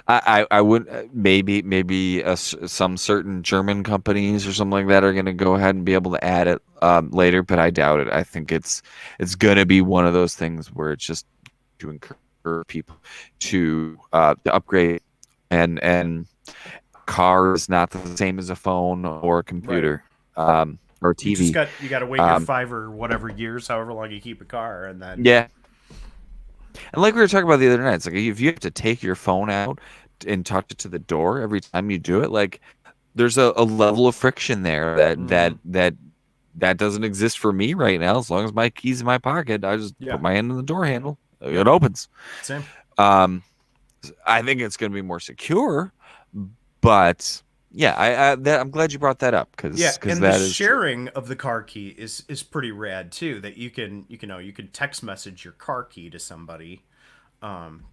I would maybe some certain German companies or something like that are going to go ahead and be able to add it later, but I doubt it. I think it's going to be one of those things where it's just to encourage people to upgrade, and car is not the same as a phone or a Right. computer or TV. You got to wait your Um, 5 or whatever years, however long you keep a car, and then yeah, and like we were talking about the other night, it's like if you have to take your phone out and touch it to the door every time you do it, like there's a level of friction there mm, that doesn't exist for me right now. As long as my key's in my pocket, I just yeah, put my hand in the door handle, yep, it opens. same. Um, I think it's going to be more secure, but yeah, I'm glad you brought that up Yeah, because and the that is true. sharing of the car key is pretty rad too. That you can text message your car key to somebody.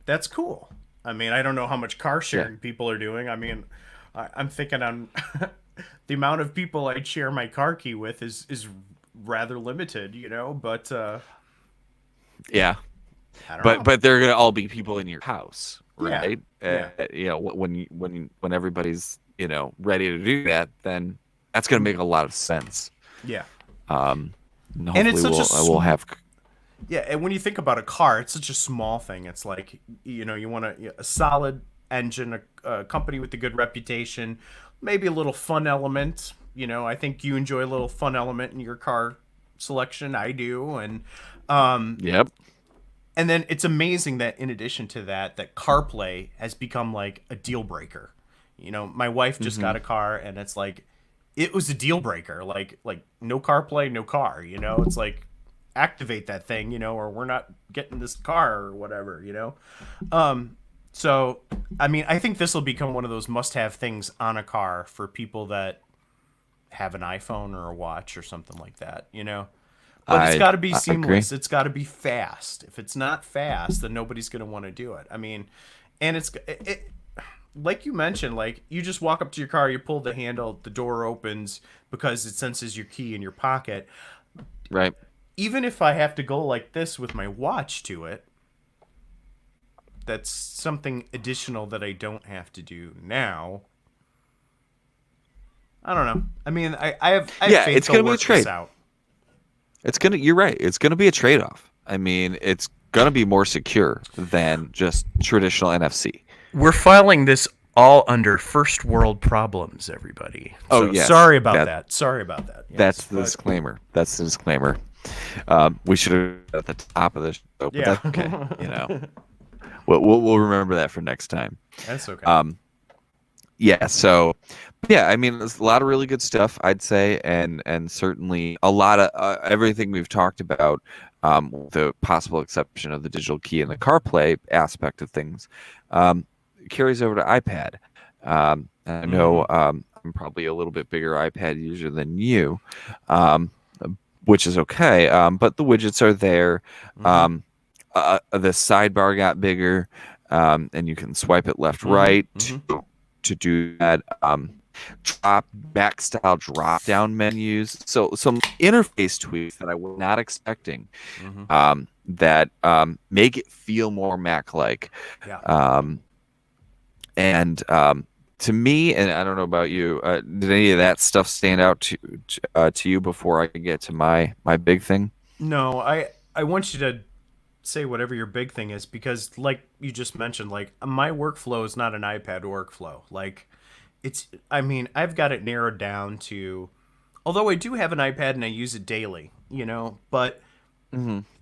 That's cool. I mean, I don't know how much car Yeah, sharing people are doing. I mean, I'm thinking on the amount of people I'd share my car key with is rather limited. But yeah. I don't But know. they're gonna all be people in your house, Yeah, right? yeah, When everybody's ready to do that, then that's gonna make a lot of sense. yeah. And And it's hopefully such a we'll have yeah. And when you think about a car, it's such a small thing. It's like you want a solid engine, a company with a good reputation, maybe a little fun element. I think you enjoy a little fun element in your car selection. I do, yep. and then it's amazing that in addition to that CarPlay has become like a deal breaker. My wife just Hmm. got a car, and it's like it was a deal breaker. Like no CarPlay, no car. It's like activate that thing, or we're not getting this car or whatever. So I mean, I think this will become one of those must-have things on a car for people that have an iPhone or a watch or something like that. But it's got to be I agree. seamless. It's got to be fast. If it's not fast, then nobody's going to want to do it. I mean, and like you mentioned, like you just walk up to your car, you pull the handle, the door opens because it senses your key in your pocket. Right. Even if I have to go like this with my watch to it, that's something additional that I don't have to do now. I don't know. I mean, I have Yeah, faith it's they'll gonna be a work this trade. out. You're right. It's gonna be a trade-off. I mean, it's gonna be more secure than just traditional NFC. We're filing this all under first world problems, everybody. Oh So yes, sorry about that. Sorry about that. Yes, that's the but disclaimer. That's the disclaimer. We should have at the top of the show, but yeah, that's okay. We'll remember that for next time. that's okay. Yeah. So, yeah. I mean, there's a lot of really good stuff, I'd say, and certainly a lot of everything we've talked about. with the possible exception of the digital key and the CarPlay aspect of things, carries over to iPad. I know I'm probably a little bit bigger iPad user than you, um, which is okay. But the widgets are there. The sidebar got bigger, and you can swipe it left, right to do that. Drop back style drop down menus. So some interface tweaks that I was not expecting. That make it feel more Mac like. Yeah. And to me, and I don't know about you, did any of that stuff stand out to you before I could get to my big thing? No, I want you to say whatever your big thing is, because like you just mentioned, like my workflow is not an iPad workflow. Like I mean, I've got it narrowed down to, although I do have an iPad and I use it daily, but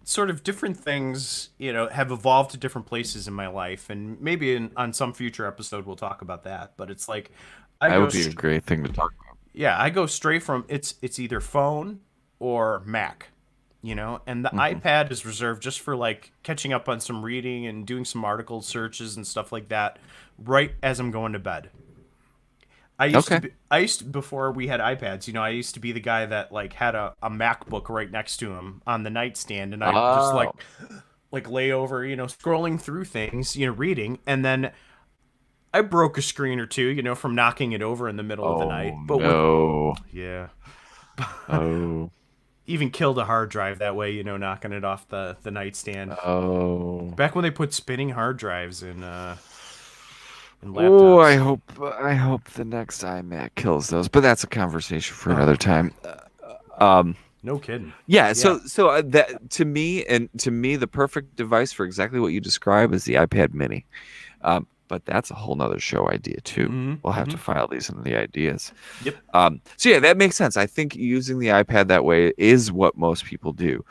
sort of different things, have evolved to different places in my life, and maybe on some future episode we'll talk about that. But it's like that would be a great thing to talk about. Yeah, I go straight from it's either phone or Mac, and the iPad is reserved just for like catching up on some reading and doing some article searches and stuff like that right as I'm going to bed. I used to, before we had iPads, I used to be the guy that like had a MacBook right next to him on the nightstand, and I just like lay over, scrolling through things, reading, and then I broke a screen or two, from knocking it over in the middle of the night. But yeah. Even killed a hard drive that way, knocking it off the nightstand. Back when they put spinning hard drives in laptops. Oh, I hope the next iMac kills those, but that's a conversation for another time. No kidding. Yeah, so that to me, the perfect device for exactly what you describe is the iPad Mini. But that's a whole nother show idea too. We'll have to file these into the ideas. Yep. So yeah, that makes sense. I think using the iPad that way is what most people do.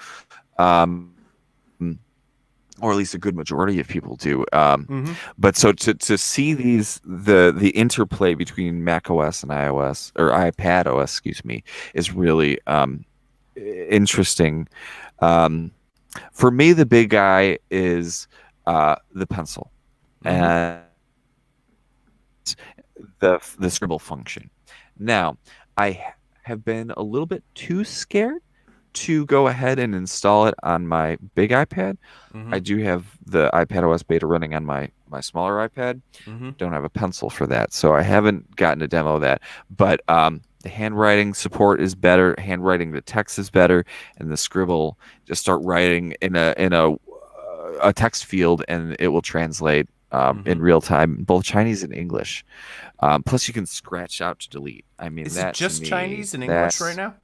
Or at least a good majority of people do. But so to see the interplay between Mac OS and iOS, or iPad OS, excuse me, is really interesting. For me, the big guy is the pencil and the scribble function. Now, I have been a little bit too scared to go ahead and install it on my big iPad. I do have the iPad OS beta running on my smaller iPad. Don't have a pencil for that, so I haven't gotten a demo of that. But the handwriting support is better. Handwriting the text is better, and the scribble, just start writing in a text field, and it will translate in real time, both Chinese and English. Plus, you can scratch out to delete. I mean, is that it just to me, Chinese and English right now?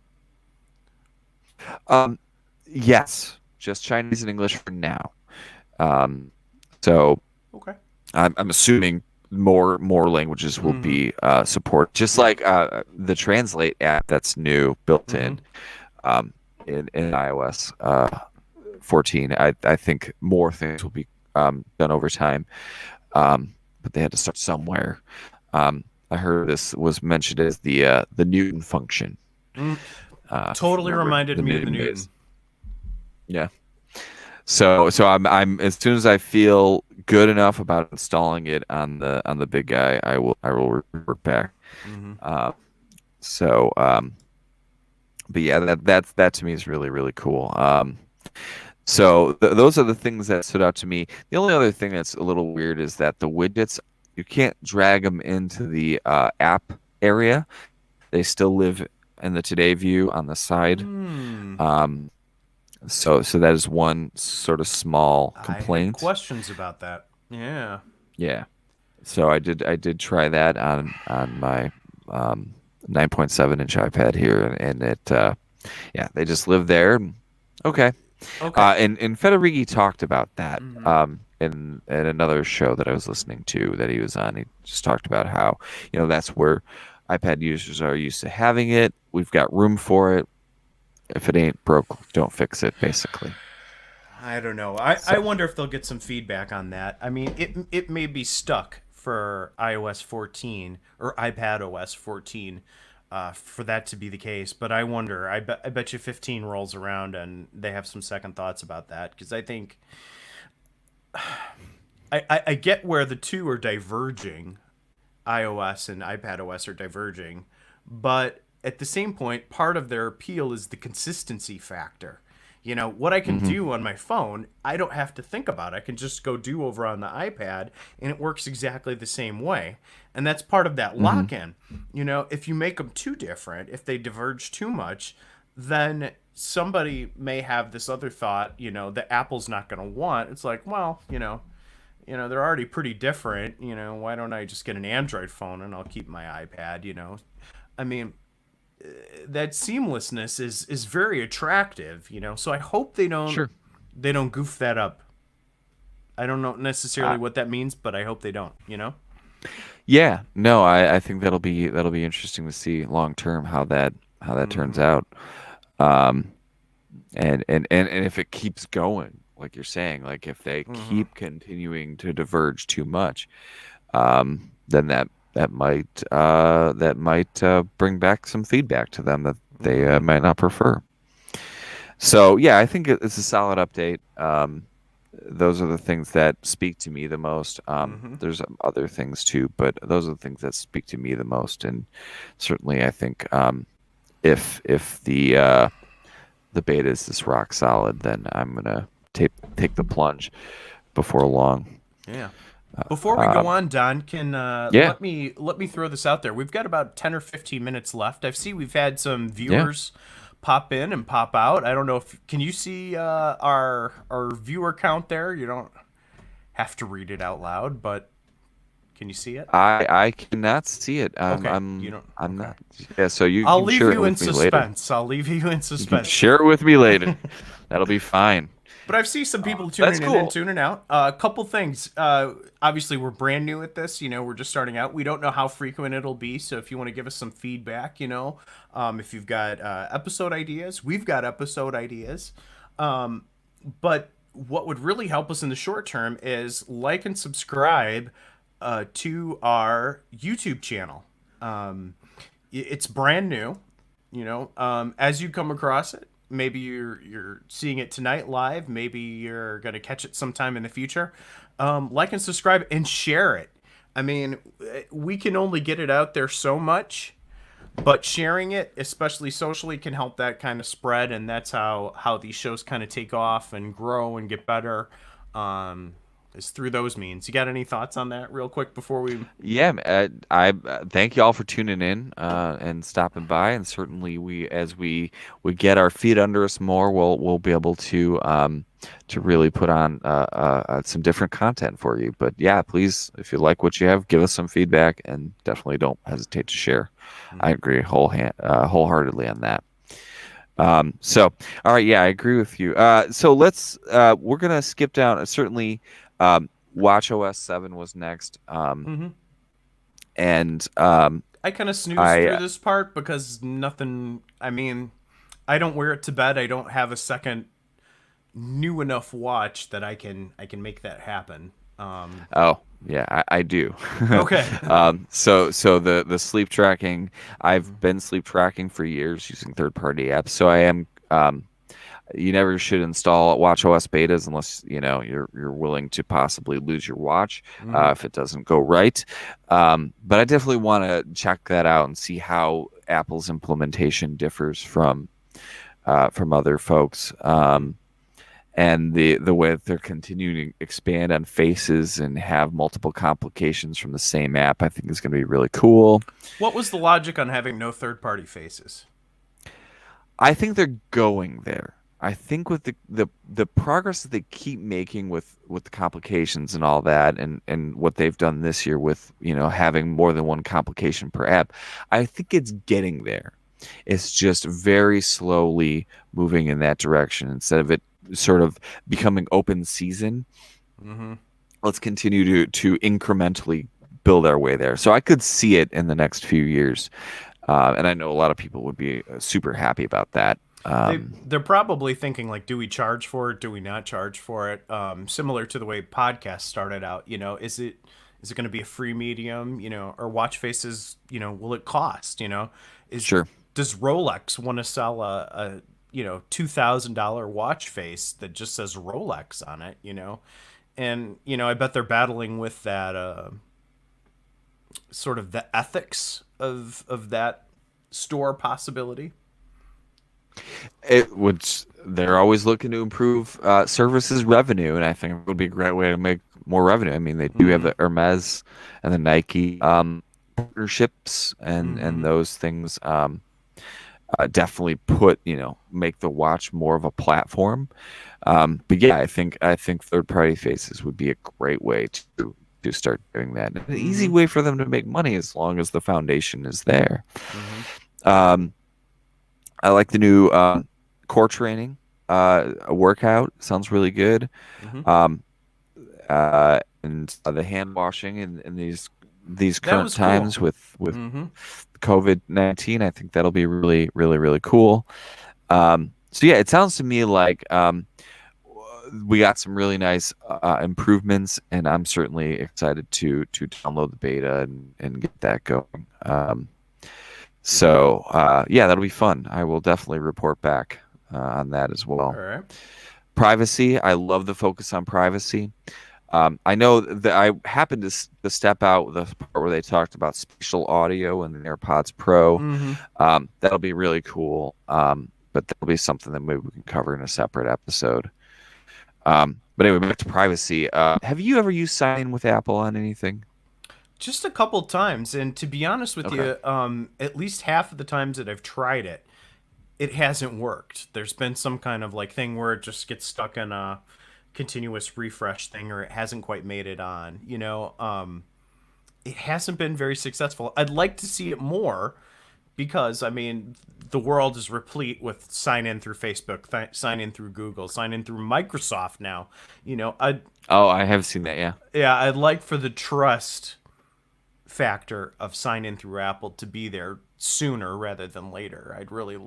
Yes, just Chinese and English for now. So okay, I'm assuming more languages will be support, just like the Translate app that's new, built in iOS 14. I think more things will be done over time, but they had to start somewhere. I heard this was mentioned as the Newton function. Totally reminded me of the Newton. Yeah. So I'm as soon as I feel good enough about installing it on the big guy, I will revert back. But yeah, that to me is really, really cool. So those are the things that stood out to me. The only other thing that's a little weird is that the widgets, you can't drag them into the app area. They still live in the Today view on the side. So that is one sort of small complaint. I had questions about that. Yeah. Yeah. So I did try that on my 9.7-inch iPad here, and it they just live there. Okay. And Federighi talked about that in another show that I was listening to that he was on. He just talked about how that's where iPad users are used to having it. We've got room for it. If it ain't broke, don't fix it, basically. I don't know. I wonder if they'll get some feedback on that. I mean, it may be stuck for iOS 14 or iPad OS 14. for that to be the case. But I wonder. I bet you 15 rolls around and they have some second thoughts about that, because I think I get where the two are diverging. iOS and iPadOS are diverging, but at the same point, part of their appeal is the consistency factor. What I can Hmm. do on my phone, I don't have to think about. I can just go do over on the iPad, and it works exactly the same way. And that's part of that Hmm. lock-in. If you make them too different, if they diverge too much, then somebody may have this other thought, that Apple's not going to want. It's like, well, they're already pretty different. Why don't I just get an Android phone and I'll keep my iPad? I mean, that seamlessness is very attractive. So I hope Sure. they don't goof that up. I don't know Uh, necessarily what that means, but I hope they don't. yeah, no, I think that'll be interesting to see long term how that turns Mm-hmm. out. Um, and if it keeps going, like you're saying, like if they Mm-hmm. keep continuing to diverge too much, then that might bring back some feedback to them that they Mm-hmm. might not prefer. So yeah, I think it's a solid update. Those are the things that speak to me the most. Mm-hmm. There's other things too, but those are the things that speak to me the most. And certainly, I think if the beta is this rock solid, then I'm gonna take the plunge before long. Yeah. Before we go Um, on, Don, can yeah, let me throw this out there. We've got about 10 or 15 minutes left. I see we've had some yeah. viewers pop in and pop out. I don't know if can you see our viewer count there? You don't have to read it out loud, but can you see it? I cannot see it. Okay, you don't. I'm Okay, not. Yeah, so you I'll can leave share it you in with me later. suspense. I'll leave you in You can suspense. share it with me later. That'll be fine. But I've seen some people That's tuning in and cool. tuning out. A couple things. Obviously, we're brand new at this. We're just starting out. We don't know how frequent it'll be. So if you want to give us some feedback, if you've got episode ideas, we've got episode ideas. But what would really help us in the short term is like and subscribe to our YouTube channel. It's brand new. As you come across it, maybe you're seeing it tonight live, maybe you're gonna catch it sometime in the future. Like and subscribe and share it. I mean, we can only get it out there so much, but sharing it, especially socially, can help that kind of spread, and that's how these shows kind of take off and grow and get better. Um, is through those means. You got any thoughts on that, real quick, before we? Yeah, I thank you all for tuning in and stopping by, and certainly as we get our feet under us more, we'll be able to really put on some different content for you. But yeah, please, if you like what you have, give us some feedback, and definitely don't hesitate to share. I Mhm. agree wholeheartedly on that. So, all right, yeah, I agree with you. So we're gonna skip down. Certainly, Watch OS 7 was next. Mhm. And I kind of snoozed I through this part because nothing. I mean, I don't wear it to bed. I don't have a second new enough watch that I can make that happen. oh yeah, I do. Okay. So the sleep tracking, I've been sleep tracking for years using third party apps. So I am. You never should install watch OS betas unless you're willing to possibly lose your watch Mm-hmm. if it doesn't go right. But I definitely want to check that out and see how Apple's implementation differs from other folks. And the way that they're continuing to expand on faces and have multiple complications from the same app, I think is going to be really cool. What was the logic on having no third-party faces? I think they're going there. I think with the progress that they keep making with the complications and all that, and what they've done this year with having more than one complication per app, I think it's getting there. It's just very slowly moving in that direction instead of it sort of becoming open season. Mm-hmm. Let's continue to incrementally build our way there. So I could see it in the next few years, and I know a lot of people would be super happy about that. They're probably thinking like, do we charge for it? Do we not charge for it? Similar to the way podcasts started out. Is it going to be a free medium? Or watch faces? Will it cost? Is Sure. does Rolex want to sell a $2,000 watch face that just says Rolex on it? And I bet they're battling with that sort of the ethics of that store possibility. It would. They're always looking to improve services revenue, and I think it would be a great way to make more revenue. I mean, they do have Mm-hmm. the Hermes and the Nike partnerships, and Mm-hmm. those things definitely make the watch more of a platform. But yeah, I think third party faces would be a great way to start doing that. And an easy Mm-hmm. way for them to make money as long as the foundation is there. Mm-hmm. Um, I like the new core training workout. Sounds really good. Mm-hmm. Um, and the hand washing in these That current was cool. times with Mm-hmm. COVID-19, I think that'll be really, really, really cool. So yeah, it sounds to me like we got some really nice improvements, and I'm certainly excited to download the beta and get that going. So yeah, that'll be fun. I will definitely report back on that as All well. right. Privacy, I love the focus on privacy. I know that I happened to step out the part where they talked about spatial audio in the AirPods Pro. Mm-hmm. That'll be really cool. But that'll be something that maybe we can cover in a separate episode. But anyway, back to privacy. Have you ever used Sign In with Apple on anything? Just a couple times, and to be honest with Okay. you, at least half of the times that I've tried it, it hasn't worked. There's been some kind of like thing where it just gets stuck in a continuous refresh thing, or it hasn't quite made it on. It hasn't been very successful. I'd like to see it more because I mean the world is replete with sign in through Facebook, sign in through Google, sign in through Microsoft now. I Oh, I have seen that. Yeah. Yeah, I'd like for the trust factor of sign in through Apple to be there sooner rather than later. I'd really,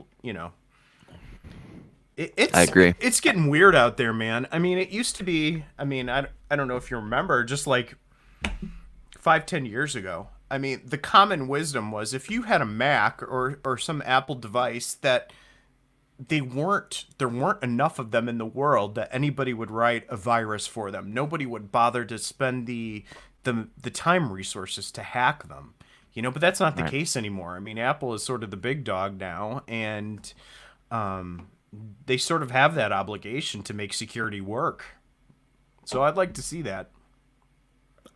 it, I it's agree. it's getting weird out there, man. I mean, it used to be. I mean, I don't know if you remember, just like 5-10 years ago. I mean, the common wisdom was if you had a Mac or some Apple device that there weren't enough of them in the world that anybody would write a virus for them. Nobody would bother to spend the time resources to hack them. But that's not the Right. case anymore. I mean, Apple is sort of the big dog now, and they sort of have that obligation to make security work. So I'd like to see that.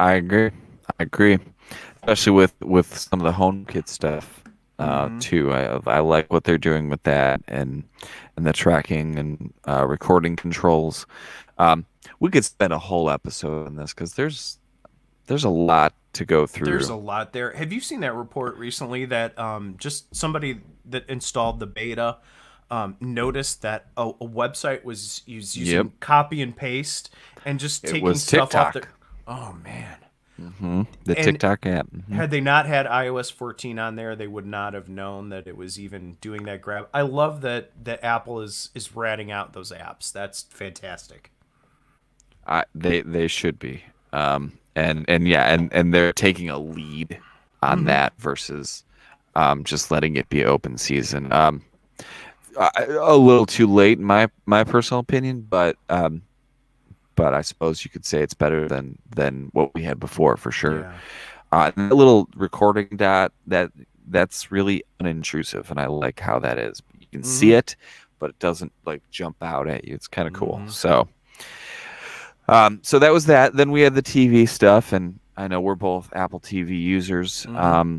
I agree. I agree. Especially with some of the HomeKit stuff Mm-hmm. too. I like what they're doing with that and the tracking and recording controls. We could spend a whole episode on this because there's a lot to go There's a through. lot there. Have you seen that report recently that just somebody that installed the beta noticed that a website was Yep. using copy and paste and just It taking was stuff off their. TikTok. Oh man! The And TikTok app. had they not had iOS 14 on there, they would not have known that it was even doing that grab. I love that Apple is ratting out those apps. That's fantastic. They should be. And yeah, and they're taking a lead on Mm-hmm. that versus just letting it be open season. A little too late in my personal opinion, but I suppose you could say it's better than what we had before for sure. Yeah. And the little recording that's really unintrusive, and I like how that is. You can see Mm-hmm. it, but it doesn't like jump out at you. It's kind of cool. Mm-hmm. So that was that. Then we had the TV stuff, and I know we're both Apple TV users. Mm-hmm.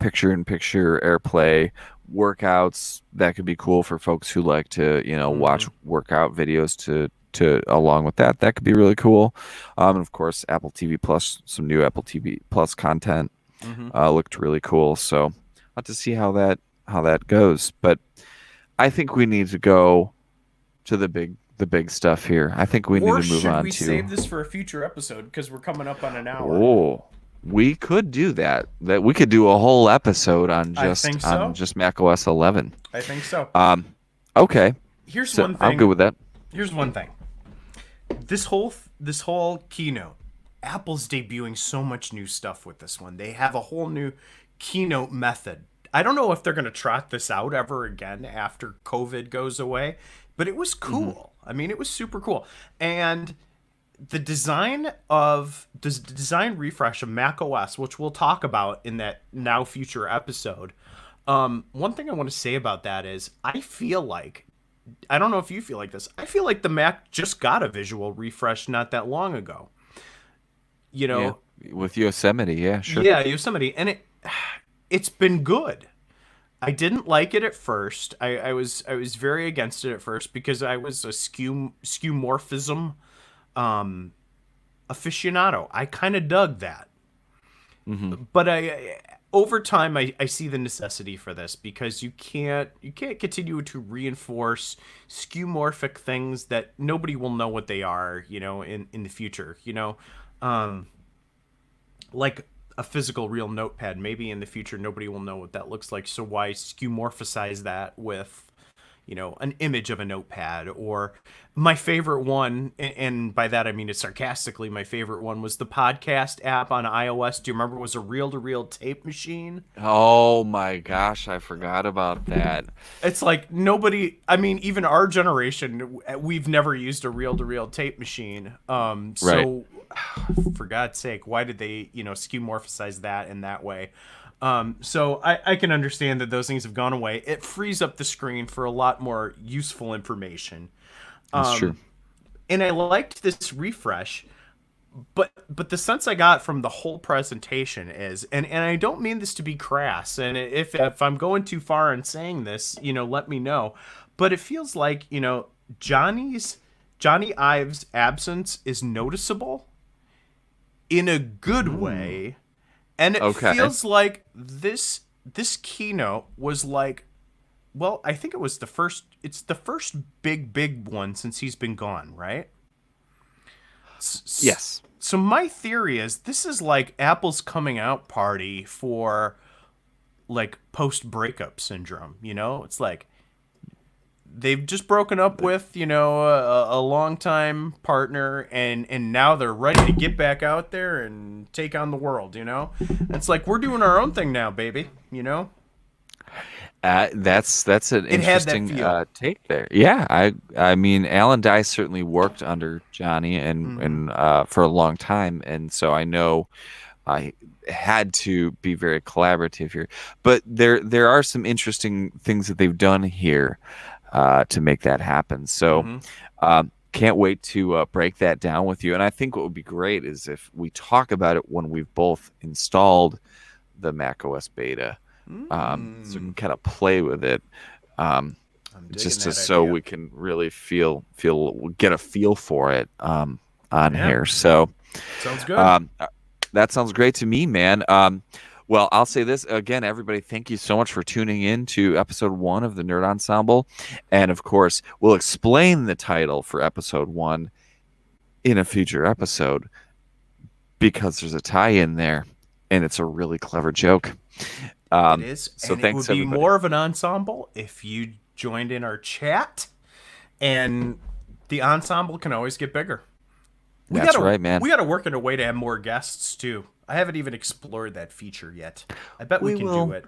Picture-in-picture AirPlay workouts that could be cool for folks who like to Mm-hmm. watch workout videos to along with that. That could be really cool. And of course, Apple TV Plus, some new Apple TV Plus content Mm-hmm. looked really cool. So I'll have to see how that goes. But I think we need to go to the big stuff here. I think we need Or to move should on we to. save this for a future episode because we're coming up on an hour? Oh, we could do that. That we could do a whole episode on I just think on so. just Mac OS 11. I think so. Um, okay, Here's so one I'm good thing. with that. Here's one thing. This whole keynote, Apple's debuting so much new stuff with this one. They have a whole new keynote method. I don't know if they're going to trot this out ever again after COVID goes away, but it was Hmm. cool. I mean, it was super cool. And the design refresh of Mac OS, which we'll talk about in that now future episode. One thing I want to say about that is I feel like, I don't know if you feel like this. I feel like the Mac just got a visual refresh not that long ago. You Yeah, know, with Yosemite, yeah, sure. yeah, Yosemite, and it's been good. I didn't like it at first. I was very against it at first because I was a skeuomorphism aficionado. I kind of dug that, Hmm. but over time I see the necessity for this because you can't continue to reinforce skeuomorphic things that nobody will know what they are. In the future. Um, like a physical real notepad. Maybe in the future nobody will know what that looks like. So why skeuomorphize that with an image of a notepad? Or my favorite one, and by that I mean it sarcastically, my favorite one was the podcast app on iOS. Do you remember? It was a reel-to-reel tape machine. Oh my gosh, I forgot about that. It's like nobody, I mean, even our generation, we've never used a reel-to-reel tape machine. Right. So for God's sake, why did they, skeuomorphize that in that way? So I can understand that those things have gone away. It frees up the screen for a lot more useful information. That's true. And I liked this refresh, but the sense I got from the whole presentation is, and I don't mean this to be crass, and if I'm going too far in saying this, let me know. But it feels like, Johnny Ives' absence is noticeable in a good Mm. way, and it Okay. feels like this keynote was like, well, I think it's the first big one since he's been gone, right? Yes. So my theory is this is like Apple's coming out party for like post breakup syndrome. It's like they've just broken up with a longtime partner, and now they're ready to get back out there and take on the world. It's like we're doing our own thing now, baby. That's an It had that interesting feel. take there. Yeah, I mean, Alan Dye certainly worked under Johnny Mm-hmm. and for a long time, and so I know I had to be very collaborative here. But there are some interesting things that they've done here to make that happen. So Mm-hmm. can't wait to break that down with you. And I think what would be great is if we talk about it when we've both installed the Mac OS beta, so we can Mm. kind of play with it. Um, I'm digging just to, that so idea. we can really get a feel for it on Yeah, here. So sounds good. um, that sounds great to me, man. Well, I'll say this again, everybody. Thank you so much for tuning in to episode 1 of the Nerd Ensemble, and of course, we'll explain the title for episode 1 in a future episode because there's a tie-in there, and it's a really clever joke. It is, So and it would thanks, be everybody. more of an ensemble if you joined in our chat, and the ensemble can always get bigger. We That's gotta right, man. we gotta work in a way to have more guests too. I haven't even explored that feature yet. I bet we We can do will. it.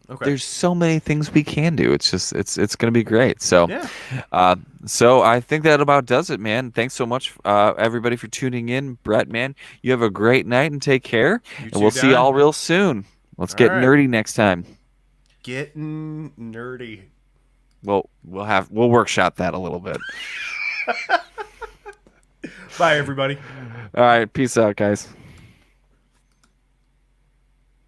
Okay. There's so many things we can do. It's just it's going to be great. So, Yeah. so I think that about does it, man. Thanks so much, everybody, for tuning in. Brett, man, you have a great night and take care. You And we'll too, see you Don. all real soon. Let's All get right. nerdy next time. Getting nerdy. We'll workshop that a little bit. Bye, everybody. All right, peace out, guys.